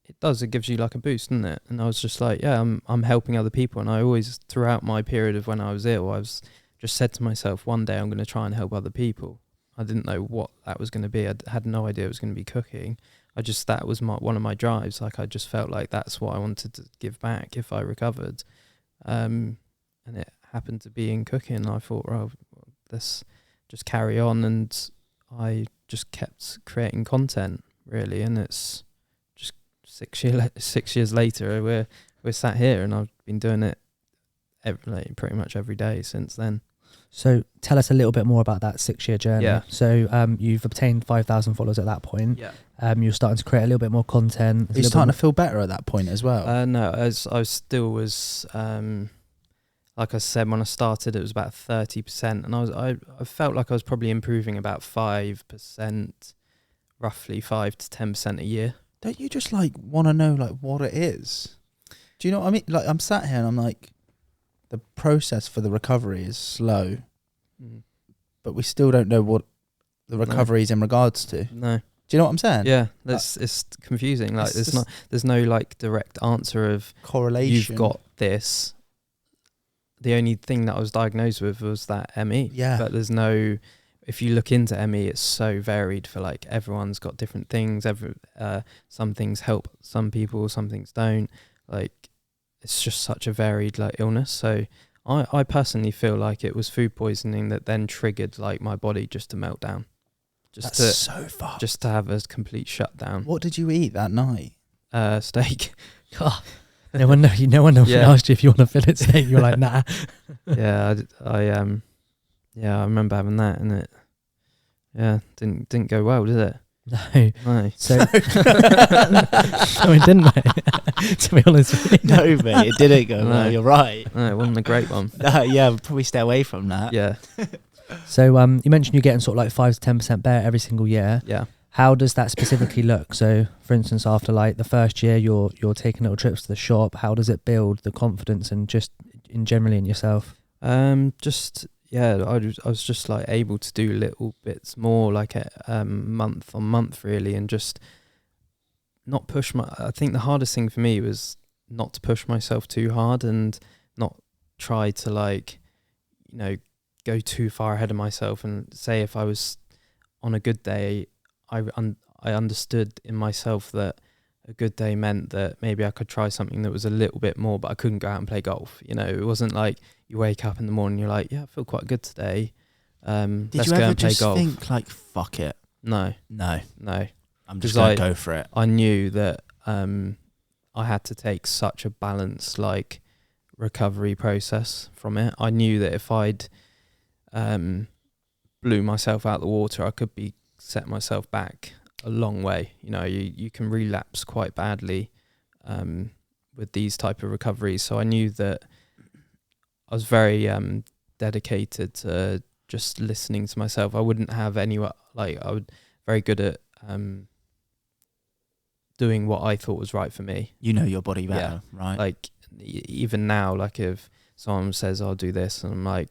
it gives you like a boost, doesn't it? And I was just like, yeah, I'm helping other people. And I always, throughout my period of when I was ill, I was just said to myself, one day I'm going to try and help other people. I didn't know what that was going to be. I had no idea it was going to be cooking. That was one of my drives. Like I just felt like that's what I wanted to give back if I recovered. And it happened to be in cooking. And I thought, well, let's just carry on. And I just kept creating content really. And it's just 6 years later, we're sat here, and I've been doing it pretty much every day since then. So tell us a little bit more about that 6-year journey. Yeah. So you've obtained 5,000 followers at that point. Yeah. You're starting to create a little bit more content. You're starting to feel better at that point as well. No, as I still was, like I said, when I started, it was about 30%, and I felt like I was probably improving about 5%, roughly 5 to 10% a year. Don't you just like want to know like what it is? Do you know what I mean? Like I'm sat here and I'm like, the process for the recovery is slow, but we still don't know what the recovery is in regards to. No. Do you know what I'm saying? Yeah, it's confusing. Like there's no like direct answer of correlation. You've got this. The only thing that I was diagnosed with was that ME. Yeah. But there's no. If you look into ME, it's so varied. For like everyone's got different things. Some things help some people, some things don't. Like. It's just such a varied like illness. So I personally feel like it was food poisoning that then triggered like my body just to melt down. That's so fucked. Just to have a complete shutdown. What did you eat that night? steak. God, no wonder Yeah. asked you if you want a fillet steak. You're like, nah. Yeah, I remember having that, and it didn't go well, did it? No. No. So, no, it didn't, mate. To be honest with you. No, mate, it didn't go No. well. You're right. No, it wasn't a great one. Yeah, we'll probably stay away from that. Yeah, So, you mentioned you're getting sort of like 5 to 10% better every single year. yeah. How does that specifically look? So, for instance, after like the first year, you're taking little trips to the shop. How does it build the confidence and just generally in yourself? Just I was just like able to do little bits more, like month on month, really, and just not push I think the hardest thing for me was not to push myself too hard and not try to, like, you know, go too far ahead of myself. And say if I was on a good day, I understood in myself that a good day meant that maybe I could try something that was a little bit more, but I couldn't go out and play golf. You know, it wasn't like you wake up in the morning, you're like, yeah, I feel quite good today. Did Let's you go ever and play just golf. think like, fuck it? No, No, no. I'm just 'Cause gonna go for it. I knew that I had to take such a balanced, like, recovery process from it. I knew that if I'd blew myself out the water, I could be set myself back a long way. You know, you can relapse quite badly with these type of recoveries. So I knew that I was very dedicated to just listening to myself. I wouldn't have anyone, like, I would very good at doing what I thought was right for me. You know your body better, right? Like, even now, like, if someone says I'll do this, and I'm like,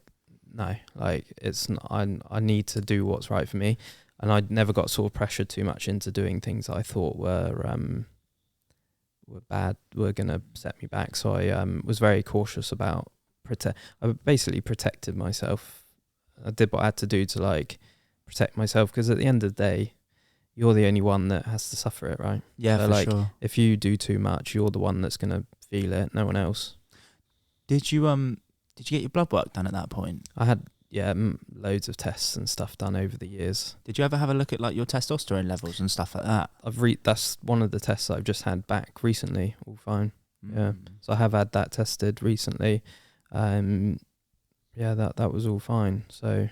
no, like, it's not, I need to do what's right for me. And I never got sort of pressured too much into doing things that I thought were bad, were gonna set me back. So I was very cautious about I basically protected myself. I did what I had to do to, like, protect myself, because at the end of the day, you're the only one that has to suffer it, right? Yeah, So, for like, sure. if you do too much, you're the one that's gonna feel it, no one else. Did you get your blood work done at that point? I had loads of tests and stuff done over the years. Did you ever have a look at like your testosterone levels and stuff like that? That's one of the tests I've just had back recently. All fine. Yeah. Mm. So I have had that tested recently. That was all fine. So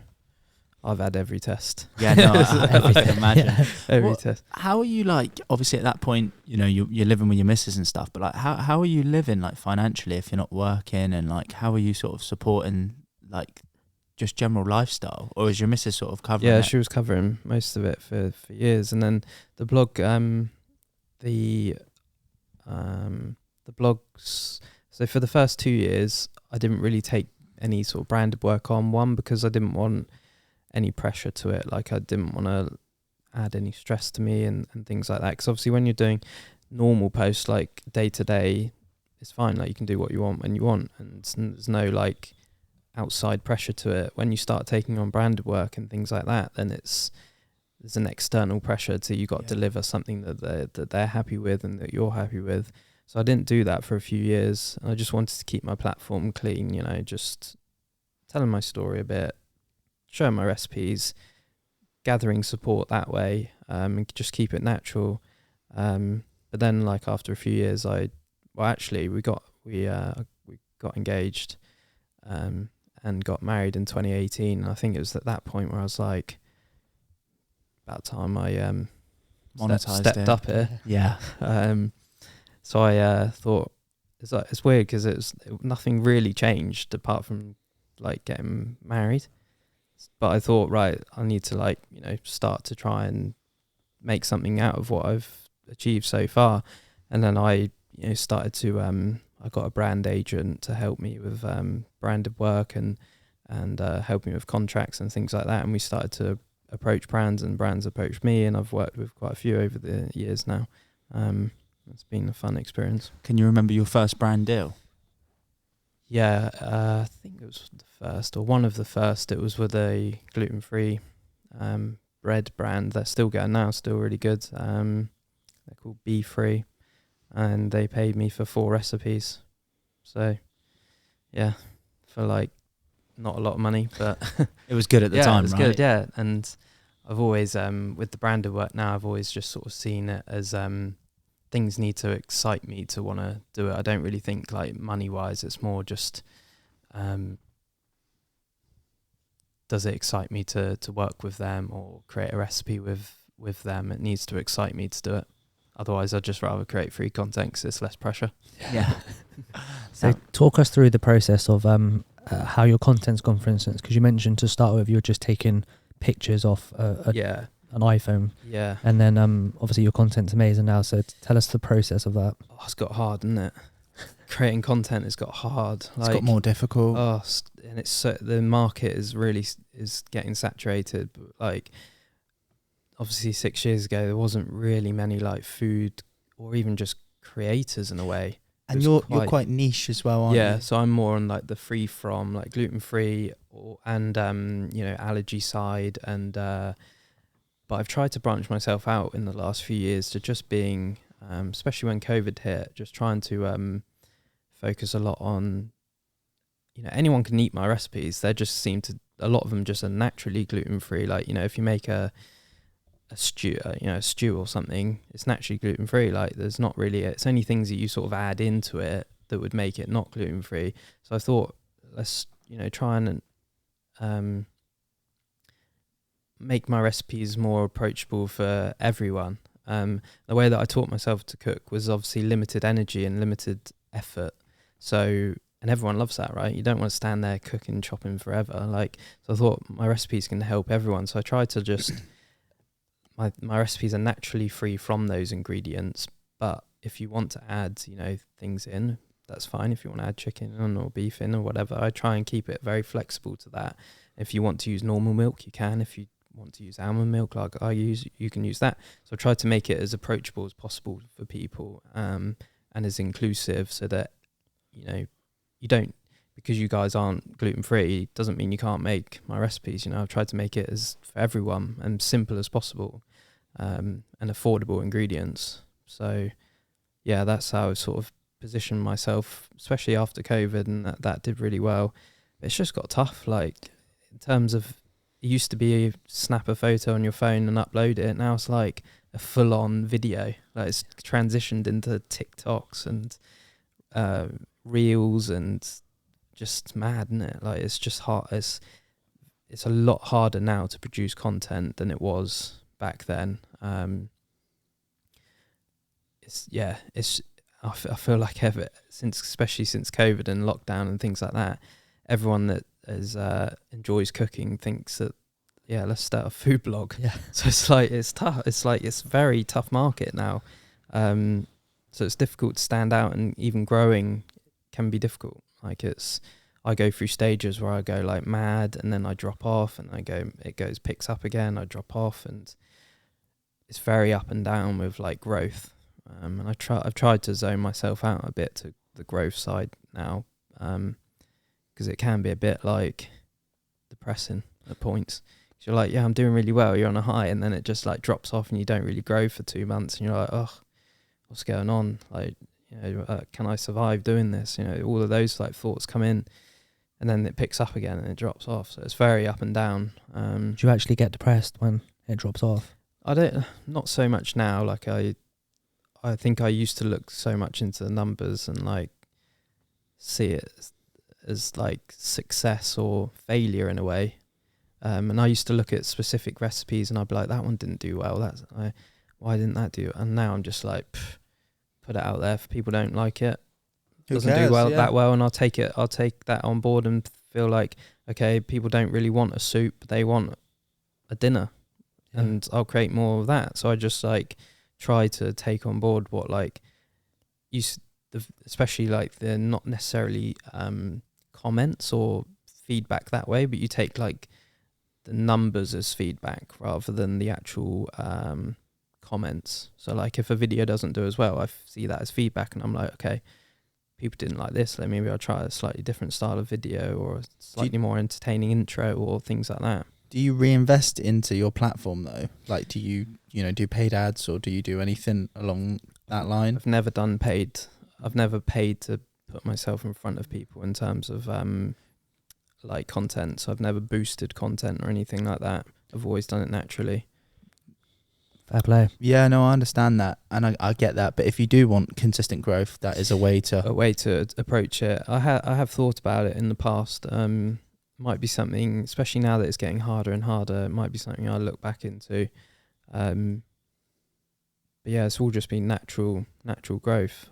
I've had every test. Yeah, no, I can imagine. Yeah. Every What- test. How are you, like, obviously at that point, you know, you're living with your missus and stuff, but like how are you living, like, financially if you're not working, and like how are you sort of supporting, like, just general lifestyle, or is your missus sort of covering Yeah, it? she was covering most of it for years, and then the blog, the blogs. So for the first 2 years, I didn't really take any sort of branded work on. One, because I didn't want any pressure to it. Like, I didn't want to add any stress to me and things like that. Because obviously when you're doing normal posts, like, day to day, it's fine. Like, you can do what you want when you want, and there's no, like, outside pressure to it. When you start taking on branded work and things like that, then there's an external pressure to, you got to deliver something that they're happy with and that you're happy with. So I didn't do that for a few years. I just wanted to keep my platform clean, you know, just telling my story a bit, showing my recipes, gathering support that way, and just keep it natural. But then, like, after a few years, we got engaged, and got married in 2018. And I think it was at that point where I was like, about time I Monetized stepped it. up here. Yeah. So I thought, it's weird because nothing really changed apart from, like, getting married. But I thought, right, I need to, like, you know, start to try and make something out of what I've achieved so far. And then I, you know, started to I got a brand agent to help me with branded work and help me with contracts and things like that. And we started to approach brands, and brands approached me, and I've worked with quite a few over the years now. It's been a fun experience. Can you remember your first brand deal? Yeah, I think it was the first, or one of the first. It was with a gluten-free bread brand that's still going now, still really good. They're called Be Free, and they paid me for 4 recipes. So, yeah, for, like, not a lot of money, but It was good at the yeah, time, it was right? good. Yeah, and I've always with the branded work now, I've always just sort of seen it as things need to excite me to want to do it. I don't really think like money wise. It's more just does it excite me to work with them or create a recipe with them? It needs to excite me to do it. Otherwise, I'd just rather create free content because it's less pressure. Yeah. So talk us through the process of how your content's gone, for instance, because you mentioned to start with you're just taking pictures off an iPhone. Yeah. And then obviously your content's amazing now. So tell us the process of that. Oh, it's got hard, isn't it? Creating content has got hard. It's got more difficult. Oh, and it's so, the market is really getting saturated. But like, obviously 6 years ago, there wasn't really many like food or even just creators in a way. And you're quite niche as well, aren't you? Yeah, so I'm more on like the free from like gluten free and allergy side and but I've tried to branch myself out in the last few years to just being especially when COVID hit, just trying to focus a lot on anyone can eat my recipes. They just seem to, a lot of them just are naturally gluten free. Like if you make a stew, a stew or something, it's naturally gluten free. Like there's not really, it's only things that you sort of add into it that would make it not gluten free. So I thought let's try and make my recipes more approachable for everyone. The way that I taught myself to cook was obviously limited energy and limited effort. So, and everyone loves that, right? You don't want to stand there cooking, chopping forever. Like, so I thought my recipes can help everyone. So I tried to just my recipes are naturally free from those ingredients, but if you want to add things in, that's fine. If you want to add chicken in or beef in or whatever, I try and keep it very flexible to that. If you want to use normal milk, you can. If you want to use almond milk like I use, you can use that. So I try to make it as approachable as possible for people and as inclusive, so that you don't, because you guys aren't gluten free doesn't mean you can't make my recipes. I've tried to make it as for everyone and simple as possible and affordable ingredients. So yeah, that's how I sort of positioned myself, especially after COVID, and that did really well. But it's just got tough, like in terms of, it used to be snap a photo on your phone and upload it. Now it's like a full-on video. Like it's transitioned into TikToks and reels and just mad, isn't it? Like it's just hard. It's a lot harder now to produce content than it was back then. I feel like especially since COVID and lockdown and things like that, everyone that enjoys cooking thinks that let's start a food blog. Yeah. So it's like it's tough. It's like it's a very tough market now. So it's difficult to stand out, and even growing can be difficult. Like I go through stages where I go like mad and then I drop off, and picks up again, I drop off, and it's very up and down with like growth. And I've tried to zone myself out a bit to the growth side now, because it can be a bit like depressing at points. So you're like, yeah, I'm doing really well, you're on a high, and then it just like drops off and you don't really grow for 2 months, and you're like, oh, what's going on? Like, can I survive doing this? All of those like thoughts come in, and then it picks up again and it drops off. So it's very up and down. Do you actually get depressed when it drops off? I don't, not so much now. Like I think I used to look so much into the numbers and like see it as like success or failure in a way. And I used to look at specific recipes and I'd be like, that one didn't do well. Why didn't that do? And now I'm just like, put it out there. If people don't like it, doesn't do well that well, and I'll take that on board and feel like, okay, people don't really want a soup, they want a dinner, and I'll create more of that. So I just like try to take on board what like especially like the not necessarily comments or feedback that way, but you take like the numbers as feedback rather than the actual comments. So like if a video doesn't do as well, I see that as feedback, and I'm like, okay, people didn't like this, like maybe I'll try a slightly different style of video or a slightly more entertaining intro or things like that. Do you reinvest into your platform though? Like, do you do paid ads, or do you do anything along that line? I've never done paid. I've never paid to put myself in front of people in terms of like content. So I've never boosted content or anything like that. I've always done it naturally. Fair play. Yeah, no, I understand that, and I get that. But if you do want consistent growth, that is a way to approach it. I have thought about it in the past. Might be something, especially now that it's getting harder and harder. It might be something I look back into. But yeah, it's all just been natural growth.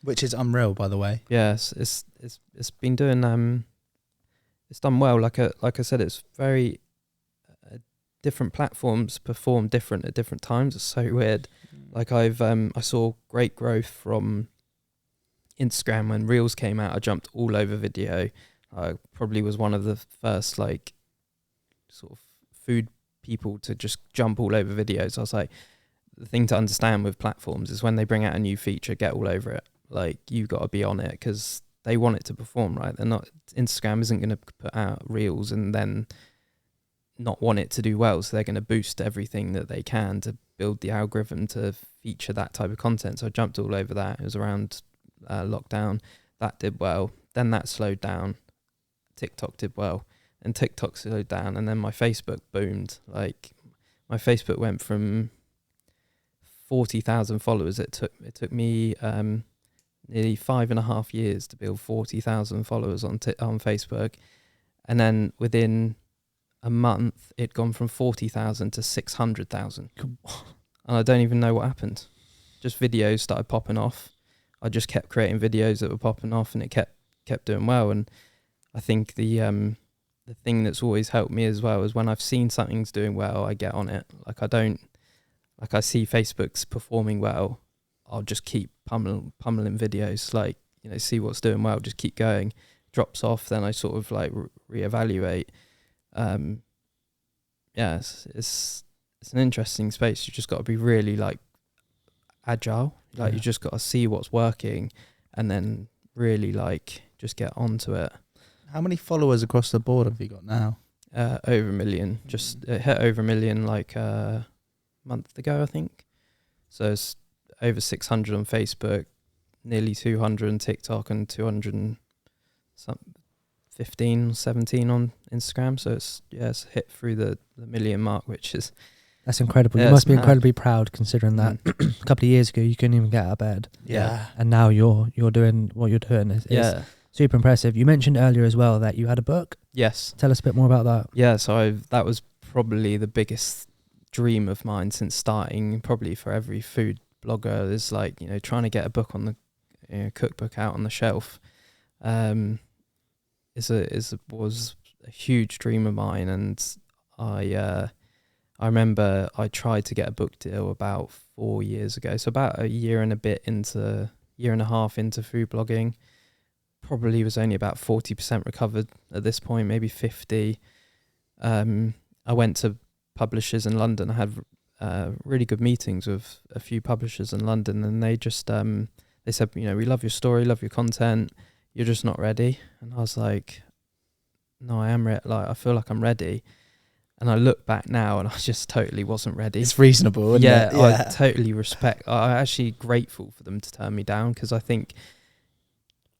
which is unreal, by the way. Yes, it's been doing. It's done well. Like I said, it's very different platforms perform different at different times. It's so weird. Like I saw great growth from Instagram when Reels came out. I jumped all over video. I probably was one of the first like sort of food people to just jump all over videos. I was like, the thing to understand with platforms is when they bring out a new feature, get all over it. Like you got to be on it because they want it to perform, right? They're not. Instagram isn't going to put out Reels and then not want it to do well, so they're going to boost everything that they can to build the algorithm to feature that type of content. So I jumped all over that. It was around lockdown. That did well. Then that slowed down. TikTok did well, and TikTok slowed down, and then my Facebook boomed. Like my Facebook went from 40,000 followers. It took me nearly 5.5 years to build 40,000 followers on Facebook, and then within a month it'd gone from 40,000 to 600,000, and I don't even know what happened. Just videos started popping off. I just kept creating videos that were popping off, and it kept doing well. And I think the thing that's always helped me as well is when I've seen something's doing well, I get on it. Like I see Facebook's performing well, I'll just keep pummeling videos. Like, you know, see what's doing well, just keep going. Drops off, then I sort of like reevaluate. Yeah, it's an interesting space. You just got to be really like agile. Like you just got to see what's working, and then really like just get onto it. How many followers across the board have you got now? Over 1 million. Just it hit over 1 million like a month ago, I think. So it's over 600 on Facebook, nearly 200 on TikTok, and 215, 17 on Instagram. So it's hit through the 1 million mark, which is That's incredible. You must be incredibly proud considering that a couple of years ago you couldn't even get out of bed. Yeah. And now you're doing what you're doing. It's super impressive. You mentioned earlier as well that you had a book. Yes. Tell us a bit more about that. Yeah, so that was probably the biggest dream of mine since starting, probably for every food blogger, is like, you know, trying to get a book on the cookbook out on the shelf. Was a huge dream of mine, and I remember I tried to get a book deal about 4 years ago, so about a year and a half into food blogging. Probably was only about 40% recovered at this point, maybe 50. I went to publishers in London. I had really good meetings with a few publishers in London, and they just they said, you know, we love your story, love your content, you're just not ready. And I was like, no, I am ready. Like, I feel like I'm ready. And I look back now, and I just totally wasn't ready. It's reasonable, isn't it? I totally respect. I'm actually grateful for them to turn me down, because I think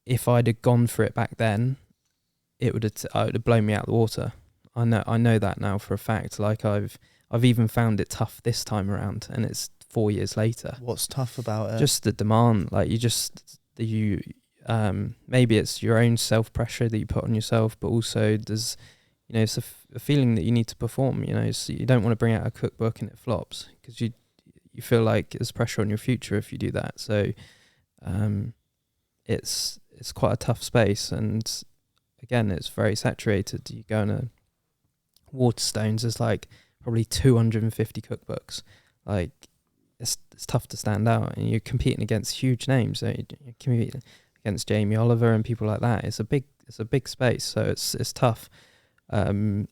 if I'd have gone for it back then, I would have blown me out of the water. I know that now for a fact. Like I've even found it tough this time around, and it's 4 years later. What's tough about it? Just the demand. Like maybe it's your own self pressure that you put on yourself, but also there's, you know, it's a feeling that you need to perform. You know, so you don't want to bring out a cookbook and it flops, because you feel like there's pressure on your future if you do that. So, it's quite a tough space, and again, it's very saturated. You go in a Waterstones, there's like probably 250 cookbooks. Like it's tough to stand out, and you're competing against huge names. So you're competing against Jamie Oliver and people like that. It's a big space, so it's tough. And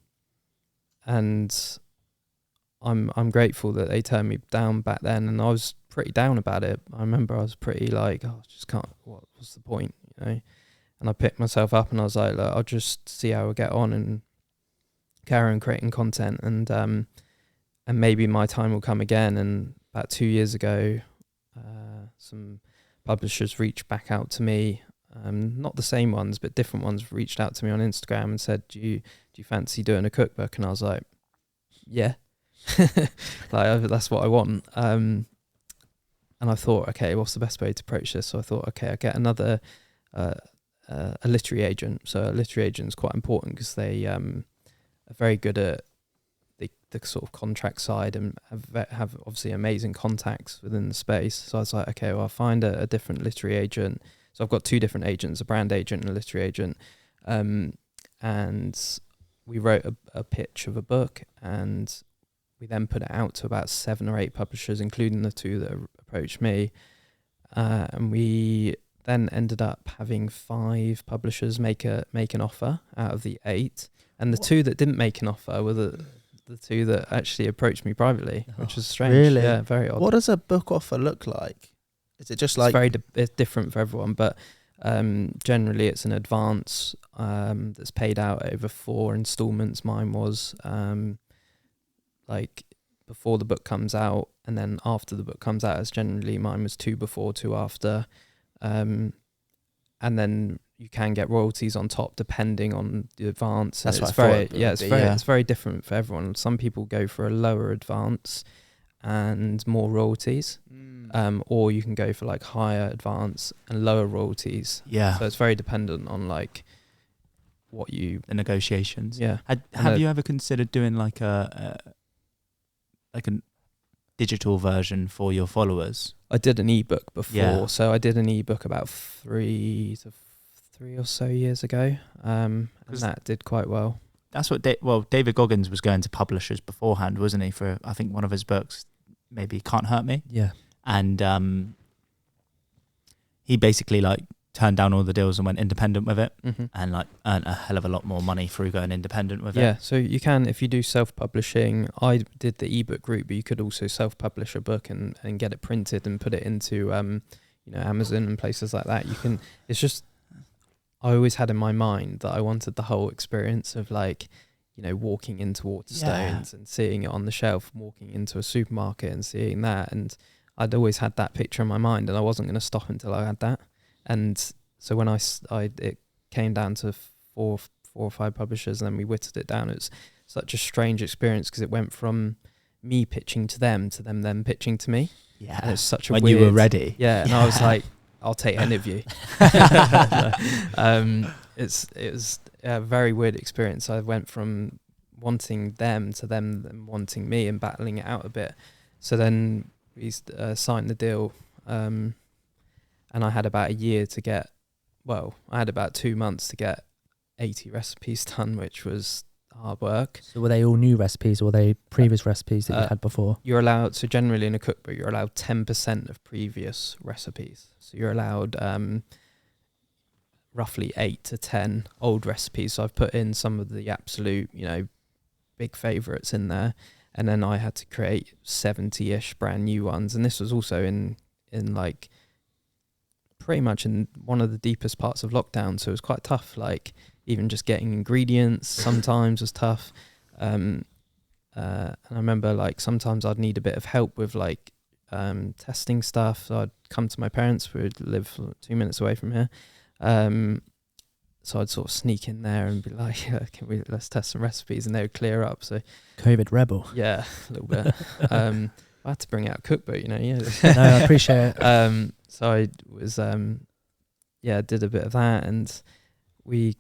I'm grateful that they turned me down back then, and I was pretty down about it. I remember I was pretty like, oh, I just can't. What's the point, you know? And I picked myself up, and I was like, look, I'll just see how I get on and carry on creating content, and maybe my time will come again. And about 2 years ago, some publishers reached back out to me, not the same ones, but different ones reached out to me on Instagram and said, do you fancy doing a cookbook? And I was like, yeah. That's what I want. And I thought, okay, what's the best way to approach this? So I thought, okay, I get another a literary agent. So a literary agent is quite important because they are very good at the sort of contract side and have obviously amazing contacts within the space. So I was like, okay, well, I'll find a different literary agent. So I've got two different agents, a brand agent and a literary agent. And we wrote a pitch of a book, and we then put it out to about 7 or 8 publishers, including the 2 that approached me. And we then ended up having 5 publishers make an offer out of the 8. And the 2 that didn't make an offer were the 2 that actually approached me privately, which is strange. Really? Yeah, very odd. What does a book offer look like? Is it just like... It's different for everyone, but generally it's an advance that's paid out over 4 installments. Mine was like before the book comes out, and then after the book comes out, as generally mine was 2 before, 2 after. And then you can get royalties on top depending on the advance. That's and what I thought it's very different for everyone. Some people go for a lower advance and more royalties, or you can go for like higher advance and lower royalties. Yeah. So it's very dependent on like what you The negotiations. yeah. Have you ever considered doing like a digital version for your followers? I did an ebook before, Yeah. so I did an ebook about 3 or so years ago, and that did quite well. That's what David Goggins was going to publishers beforehand, wasn't he? For I think one of his books, maybe Can't Hurt Me. Yeah. And he basically like turned down all the deals and went independent with it, and like earned a hell of a lot more money through going independent with it. Yeah, so you can, if you do self-publishing, I did the ebook route, but you could also self-publish a book and get it printed and put it into Amazon and places like that. You can. It's just, I always had in my mind that I wanted the whole experience of like, walking into Waterstones and seeing it on the shelf, walking into a supermarket and seeing that, and I'd always had that picture in my mind, and I wasn't going to stop until I had that. And so when it came down to 4 or 5 publishers, and then we whittled it down. It's such a strange experience because it went from me pitching to them then pitching to me. Yeah, and it's such a when weird, you were ready. Yeah, and I was like, I'll take any of you. It was a very weird experience. I went from wanting them to them wanting me and battling it out a bit. So then we signed the deal, and I had about a year to get, I had about 2 months to get 80 recipes done, which was hard work. So were they all new recipes, or were they previous recipes that you had before? You're allowed, so generally in a cookbook, you're allowed 10% of previous recipes. So you're allowed roughly 8 to 10 old recipes. So I've put in some of the absolute, big favourites in there. And then I had to create 70-ish brand new ones. And this was also in like pretty much in one of the deepest parts of lockdown. So it was quite tough. Like even just getting ingredients sometimes was tough. And I remember like sometimes I'd need a bit of help with like testing stuff. So I'd come to my parents who would live 2 minutes away from here. So I'd sort of sneak in there and be like, let's test some recipes, and they would clear up. So COVID rebel. yeah, a little bit. I had to bring out a cookbook, Yeah. No, I appreciate it. So I was, did a bit of that, and we,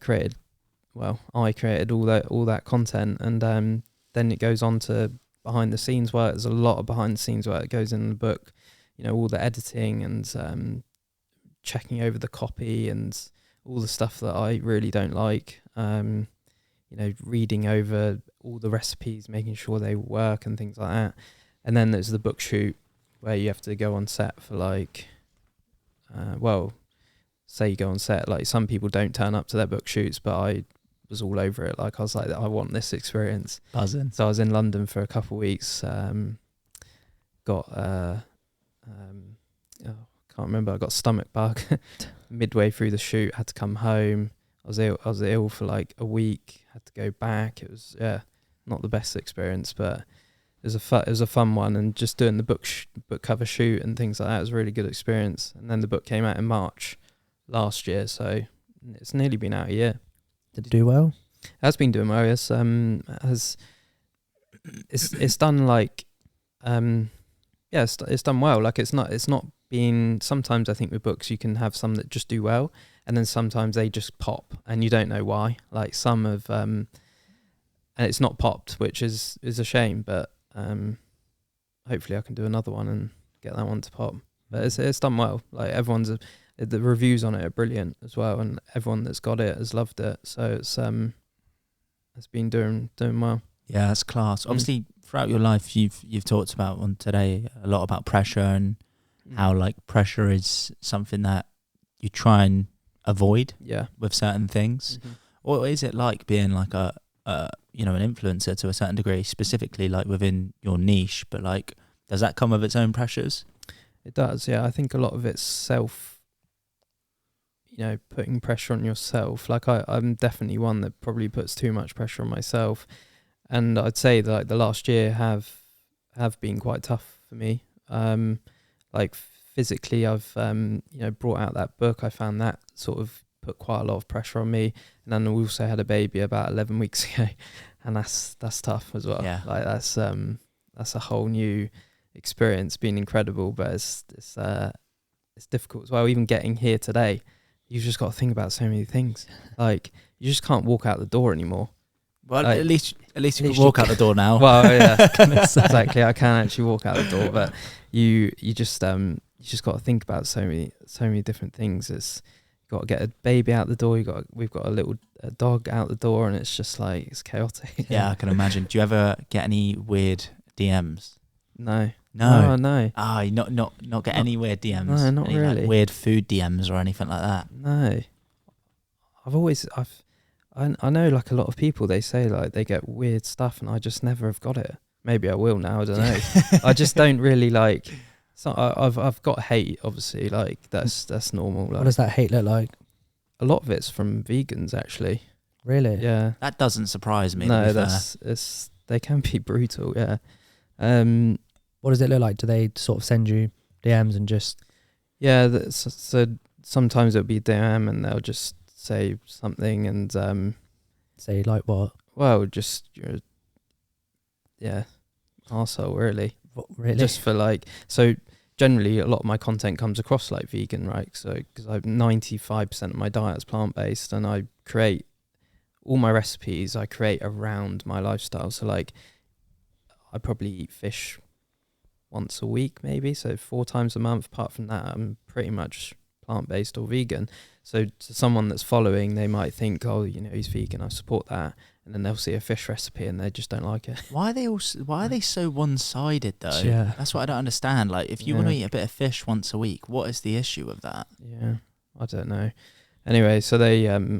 created all that content, and then it goes on to behind the scenes work. There's a lot of behind the scenes work that goes in the book, all the editing and checking over the copy and all the stuff that I really don't like, reading over all the recipes, making sure they work and things like that. And then there's the book shoot where you have to go on set for like, say you go on set, like some people don't turn up to their book shoots, but I was all over it. Like I was like, I want this experience. Buzzing. So I was in London for a couple of weeks, can't remember, I got a stomach bug midway through the shoot, had to come home. I was ill for like a week, had to go back. It was not the best experience, but it was a fun one, and just doing the book cover shoot and things like that was a really good experience. And then the book came out in March last year, so it's nearly been out a year. Did it do well? It has been doing well, yes. Has it's done like, yeah, it's done well. Like it's not being. Sometimes I think with books you can have some that just do well, and then sometimes they just pop, and you don't know why. Like some of, and it's not popped, which is a shame. But hopefully I can do another one and get that one to pop. But it's done well. Like the reviews on it are brilliant as well, and everyone that's got it has loved it. So it's been doing well. Yeah, that's class. Obviously, throughout your life, you've talked about on today a lot about pressure and how like pressure is something that you try and avoid with certain things. What is it like being like an influencer to a certain degree, specifically like within your niche? But like, does that come with its own pressures? It does, yeah. I think a lot of it's putting pressure on yourself. Like I'm definitely one that probably puts too much pressure on myself. And I'd say that like the last year have been quite tough for me. Like physically, I've brought out that book. I found that sort of put quite a lot of pressure on me. And then we also had a baby about 11 weeks ago, and that's tough as well. Yeah. Like that's a whole new experience. Been incredible, but it's difficult as well. Even getting here today, you've just got to think about so many things. Like you just can't walk out the door anymore. Well, like, at least you can walk out the door now. Well, yeah, exactly. I can actually walk out the door, but you just got to think about so many different things. It's got to get a baby out the door. We've got a dog out the door, and it's just like it's chaotic. Yeah, I can imagine. Do you ever get any weird DMs? No. No. No. Ah, you not get any weird DMs. No, not any, really. Like, weird food DMs or anything like that. No. I know like a lot of people, they say like they get weird stuff, and I just never have got it. Maybe I will now, I don't know. I just don't really like. So I've got hate, obviously, like that's normal. Like, What does that hate look like? a lot of it's from vegans, actually. Really? Yeah. That doesn't surprise me. No, to be fair. they can be brutal. Yeah. What does it look like? Do they sort of send you DMs and just... Yeah. So sometimes it'll be DM, and they'll just say something, and say like what? well, just arsehole, really. What, really? Just for like, so generally a lot of my content comes across like vegan, right? So because 95% of my diet is plant-based, and I create all my recipes I create around my lifestyle. So like I probably eat fish once a week, maybe, so 4 times a month. Apart from that, I'm pretty much plant-based or vegan. So to someone that's following, they might think, oh, he's vegan, I support that, and then they'll see a fish recipe and they just don't like it. Why are they so one-sided though? Yeah. That's what I don't understand. Like, if you want to eat a bit of fish once a week, what is the issue with that? Yeah, I don't know. Anyway, so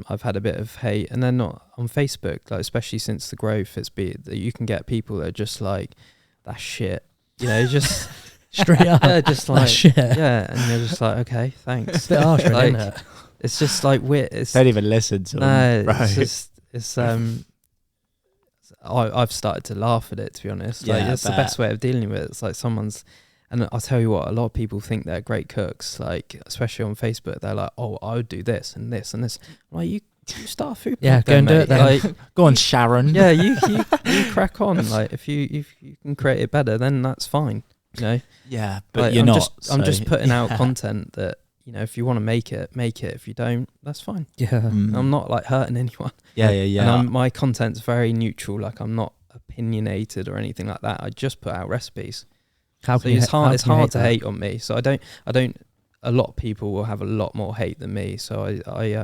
I've had a bit of hate, and then not on Facebook, like especially since the growth, that you can get people that are just like, that's shit, just straight up. yeah, just like That's shit. yeah, and you're just like, okay, thanks. It's a bit harsh, Like, isn't it? It's just like weird. Don't even listen to them. No, bro. it's just I've started to laugh at it, to be honest. Like, Yeah, it's the best way of dealing with it. It's like and I'll tell you what, a lot of people think they're great cooks, like especially on Facebook. They're like, oh, I would do this and this and this. I'm like, you start a food Yeah, blog go and do mate. it then. Like, Go on, Sharon. yeah, you crack on. Like if you can create it better, then that's fine. Yeah, but Like, you're I'm not. just putting out content that, if you want to make it. If you don't, that's fine. Yeah. I'm not like hurting anyone. Yeah. And my content's very neutral. Like I'm not opinionated or anything like that. I just put out recipes. How So can you it's hard. It's hard to that? hate on me. So I don't. A lot of people will have a lot more hate than me. So I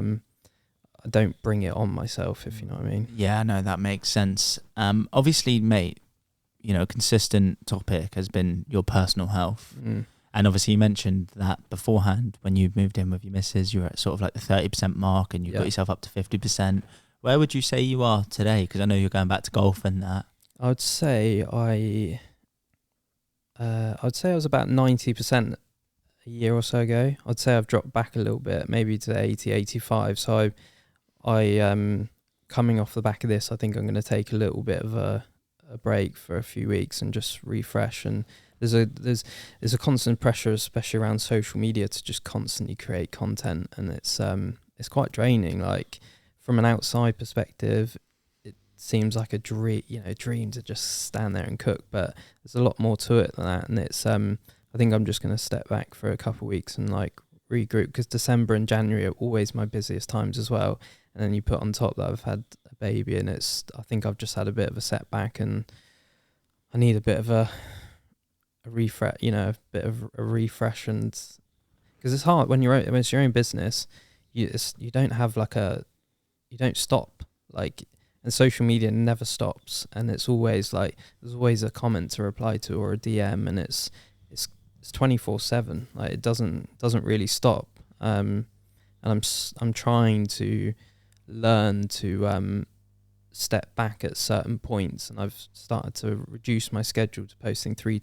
don't bring it on myself, if you know what I mean. Yeah, no, that makes sense. Obviously, mate, a consistent topic has been your personal health. And obviously you mentioned that beforehand when you moved in with your missus, you were at sort of like the 30% mark, and you got yourself up to 50%. Where would you say you are today? Because I know you're going back to golf and that. I would say I was about 90% a year or so ago. I'd say I've dropped back a little bit, maybe to 80, 85. So I coming off the back of this, I think I'm going to take a little bit of a break for a few weeks and just refresh. And there's a constant pressure, especially around social media, to just constantly create content, and it's quite draining. Like from an outside perspective, seems like a dream to just stand there and cook, but there's a lot more to it than that. And it's I think I'm just going to step back for a couple of weeks and like regroup, because December and January are always my busiest times as well. And then you put on top that I've had a baby, and I think I've just had a bit of a setback, and I need a bit of a refresh, a bit of a refresh. And because it's hard when it's your own business, you don't have you don't stop, like, and social media never stops, and it's always like there's always a comment to reply to or a DM, and it's 24/7. Like, it doesn't really stop. And I'm trying to learn to step back at certain points, and I've started to reduce my schedule to posting 3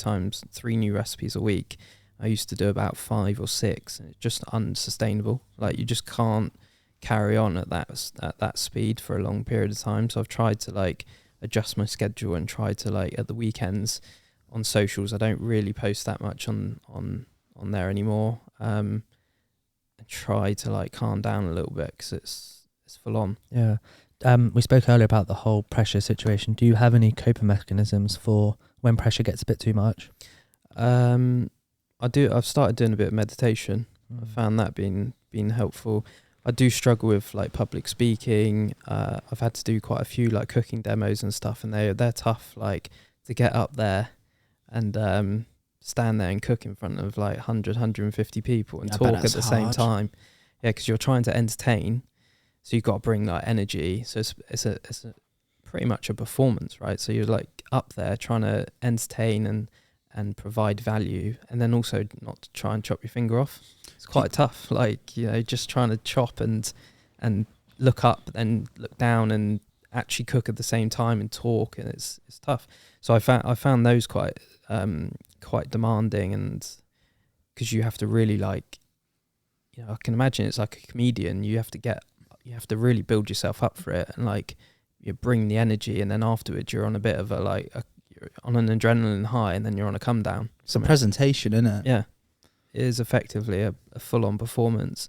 new recipes a week. I used to do about 5 or 6, and it's just unsustainable. Like, you just can't carry on at that speed for a long period of time. So I've tried to like adjust my schedule and try to like at the weekends on socials, I don't really post that much on there anymore. And try to like calm down a little bit, because it's full on. Yeah. We spoke earlier about the whole pressure situation. Do you have any coping mechanisms for when pressure gets a bit too much? I do. I've started doing a bit of meditation. I found that being helpful. I do struggle with like public speaking. I've had to do quite a few like cooking demos and stuff, and they're tough. Like, to get up there and stand there and cook in front of like 100, 150 people and talk at the same time. Yeah, because you're trying to entertain, so you've got to bring that energy. So it's a pretty much a performance, right? So you're like up there trying to entertain and provide value, and then also not to try and chop your finger off. It's quite tough, like, just trying to chop and look up and look down and actually cook at the same time and talk, and it's tough. So I found those quite demanding, and because you have to really like, I can imagine it's like a comedian. You have to really build yourself up for it, and like you bring the energy, and then afterwards you're on a bit of you're on an adrenaline high, and then you're on a come down. It's a presentation, isn't it? Yeah, it is effectively a full-on performance.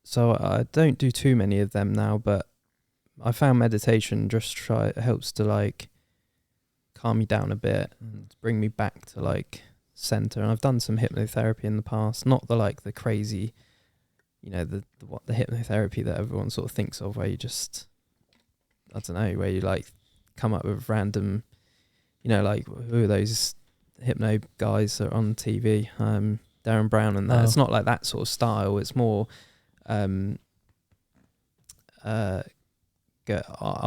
So I don't do too many of them now, but I found meditation it helps to like calm me down a bit and bring me back to like center. And I've done some hypnotherapy in the past, not the crazy, the hypnotherapy that everyone sort of thinks of, where you just, I don't know, where you like come up with random, like, who are those hypno guys that are on TV, Darren Brown and that. It's not like that sort of style. It's more I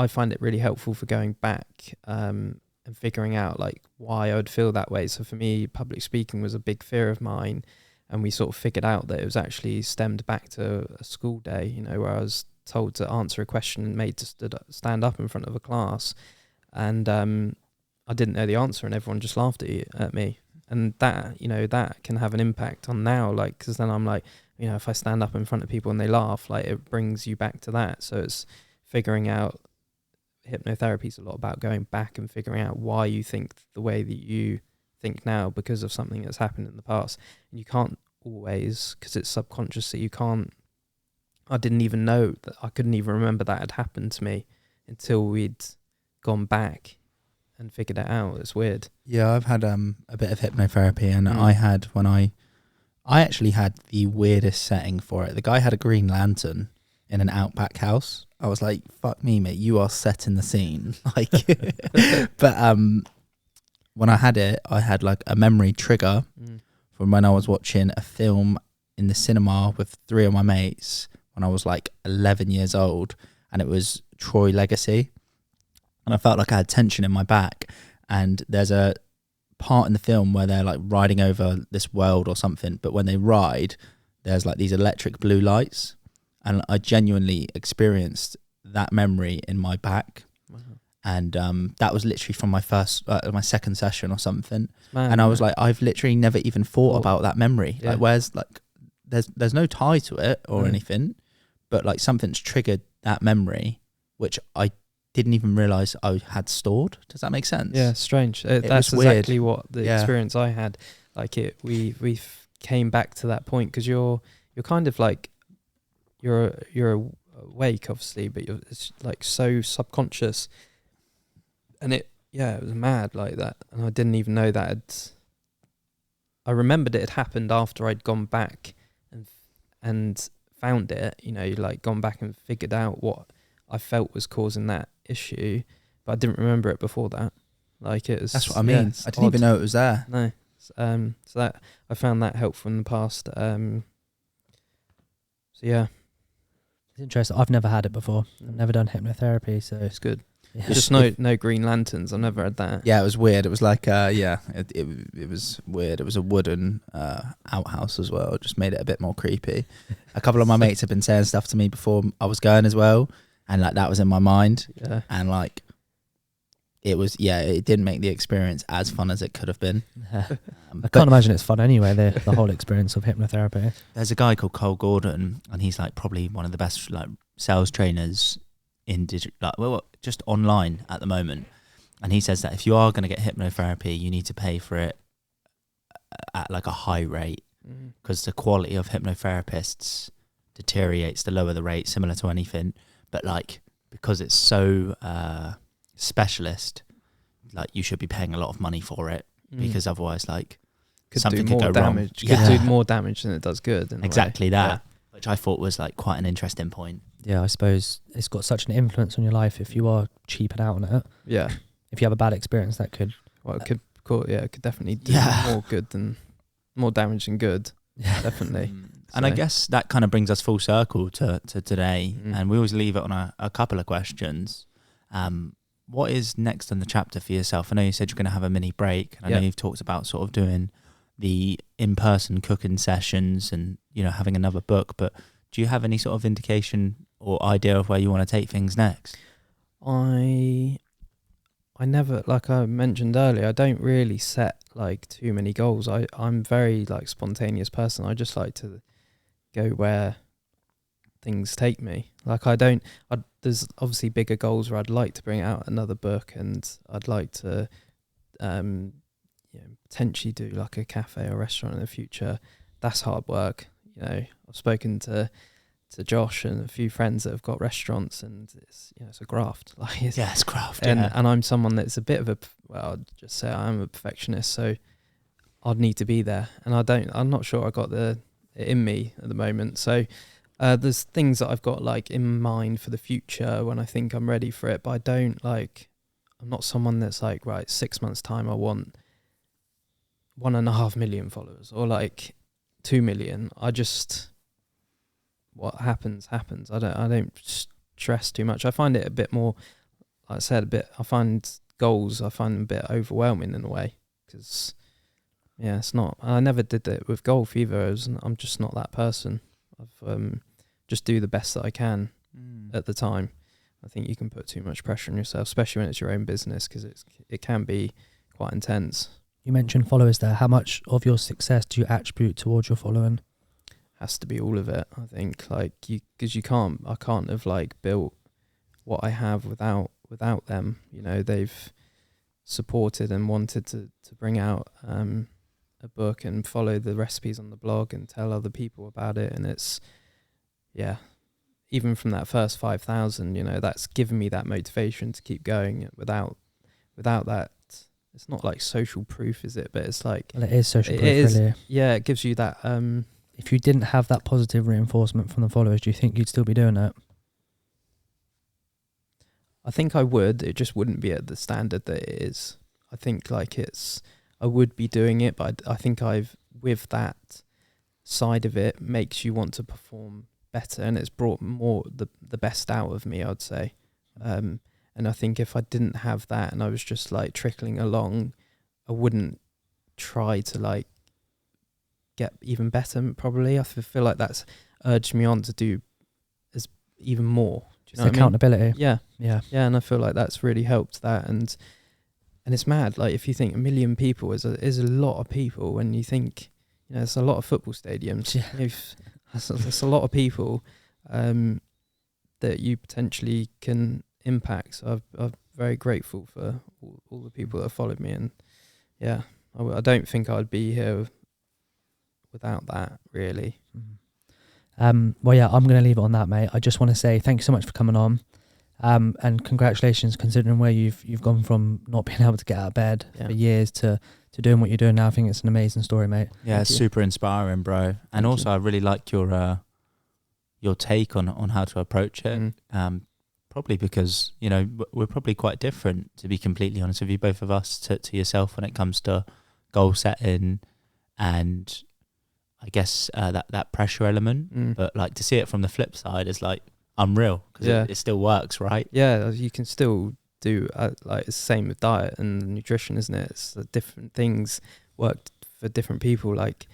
find it really helpful for going back and figuring out like why I would feel that way. So for me, public speaking was a big fear of mine, and we sort of figured out that it was actually stemmed back to a school day, where I was told to answer a question and made to stand up in front of a class, and I didn't know the answer, and everyone just laughed at me. And that, that can have an impact on now, like, because then I'm like, if I stand up in front of people and they laugh, like, it brings you back to that. So it's figuring out, hypnotherapy is a lot about going back and figuring out why you think the way that you think now, because of something that's happened in the past. And you can't always, because it's subconscious, that you can't, I didn't even know that, I couldn't even remember that had happened to me until we'd gone back and figured it out. It's weird. Yeah, I've had a bit of hypnotherapy, and I had I actually had the weirdest setting for it. The guy had a green lantern in an outback house. I was like, fuck me, mate, you are setting the scene. Like, but when I had it, I had like a memory trigger from when I was watching a film in the cinema with 3 of my mates when I was like 11 years old, and it was Troy Legacy. And I felt like I had tension in my back. And there's a part in the film where they're like riding over this world or something, but when they ride, there's like these electric blue lights, and I genuinely experienced that memory in my back. Wow. And that was literally from my second session or something. And I was like, I've literally never even thought about that memory. Yeah. Like, where's like, there's no tie to it or anything, but like something's triggered that memory, which I didn't even realize I had stored. Does that make sense? Yeah, strange. That's exactly what the experience I had. Like, we came back to that point, because you're kind of like, you're a awake, obviously, but it's like so subconscious, and it was mad like that, and I didn't even know that I remembered it had happened after I'd gone back and found it, like gone back and figured out what I felt was causing that issue, but I didn't remember it before that. Like it was. That's what I mean. I didn't even know it was there. No. So that I found that helpful in the past. So yeah, It's interesting. I've never had it before. I've never done hypnotherapy, so it's good. yeah. Just no green lanterns. I've never had that. Yeah, it was weird. It was like, it was weird. It was a wooden outhouse as well. It just made it a bit more creepy. A couple of my mates have been saying stuff to me before I was going as well, and like that was in my mind. Yeah. And like, it was, it didn't make the experience as fun as it could have been. I can't imagine it's fun anyway, the whole experience of hypnotherapy. There's a guy called Cole Gordon, and he's like probably one of the best like sales trainers in just online at the moment. And he says that if you are going to get hypnotherapy, you need to pay for it at like a high rate, because the quality of hypnotherapists deteriorates the lower the rate, similar to anything. But like, because it's so specialist, like you should be paying a lot of money for it, because otherwise like something do more could go damage. wrong. Could do more damage than it does good. In a way. Exactly that, which I thought was like quite an interesting point. Yeah, I suppose it's got such an influence on your life if you are cheaping out on it. Yeah. If you have a bad experience, that could... Well, it could definitely do more damage than good. Yeah. Definitely. And I guess that kind of brings us full circle to today. And we always leave it on a couple of questions. What is next in the chapter for yourself? I know you said you're going to have a mini break. And I know you've talked about sort of doing the in-person cooking sessions and, having another book. But do you have any sort of indication or idea of where you want to take things next? I never, like I mentioned earlier, I don't really set like too many goals. I'm very like spontaneous person. I just like to go where things take me. Like there's obviously bigger goals where I'd like to bring out another book, and I'd like to potentially do like a cafe or restaurant in the future. That's hard work. I've spoken to Josh and a few friends that have got restaurants, and it's a graft. Like it's graft. And I'm someone that's a bit of I'll just say I'm a perfectionist, so I'd need to be there, and I'm not sure I got it in me at the moment. So there's things that I've got like in mind for the future when I think I'm ready for it, but I'm not someone that's like, right, 6 months time I want 1.5 million followers or like 2 million. What happens. I don't stress too much. I find it a bit more, like I said, I find goals a bit overwhelming in a way, because it's not. I never did it with golf either. I'm just not that person. I've just do the best that I can at the time. I think you can put too much pressure on yourself, especially when it's your own business, because it can be quite intense. You mentioned followers there. How much of your success do you attribute towards your following? Has to be all of it, I think, like because I can't have like built what I have without them. They've supported and wanted to bring out a book and follow the recipes on the blog and tell other people about it, and it's even from that first 5,000, that's given me that motivation to keep going. Without that, it's not like social proof, is it? But it's like, well, it is social proof, really. Yeah, it gives you that if you didn't have that positive reinforcement from the followers, do you think you'd still be doing it? I think I would. It just wouldn't be at the standard that it is. I think like I would be doing it, but I think with that side of it makes you want to perform better, and it's brought more the best out of me, I'd say. And I think if I didn't have that and I was just like trickling along, I wouldn't try to like get even better. Probably I feel like that's urged me on to do even more. Do you know what I mean? Accountability. Yeah, and I feel like that's really helped that. And it's mad. Like if you think 1 million people is a lot of people, when you think it's a lot of football stadiums. That's a lot of people that you potentially can impact. So I'm very grateful for all the people that have followed me, and I don't think I'd be here without that, really. Well, yeah, I'm going to leave it on that, mate. I just want to say thank you so much for coming on. And congratulations, considering where you've gone from not being able to get out of bed for years to doing what you're doing now. I think it's an amazing story, mate. Yeah, it's super inspiring, bro. And also, I really like your take on how to approach it. Probably because, you know, we're probably quite different, to be completely honest with you, both of us, to yourself when it comes to goal setting and I guess that pressure element. But like to see it from the flip side is like unreal, because it still works, right? Yeah, you can still do like it's the same with diet and nutrition, isn't it? It's different things work for different people. Like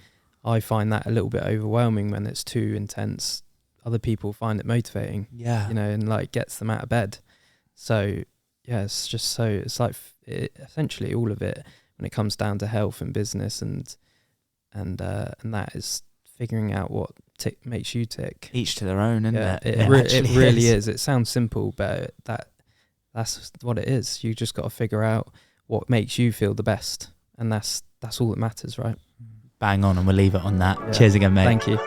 I find that a little bit overwhelming when it's too intense. Other people find it motivating, you know, and like gets them out of bed. So yeah, it's just so it's like essentially all of it when it comes down to health and business and that is figuring out what makes you tick. Each to their own, isn't it? It really is. It sounds simple, but that's what it is. You just got to figure out what makes you feel the best, and that's all that matters, right? Bang on, and we'll leave it on that. Yeah. Cheers again, mate. Thank you.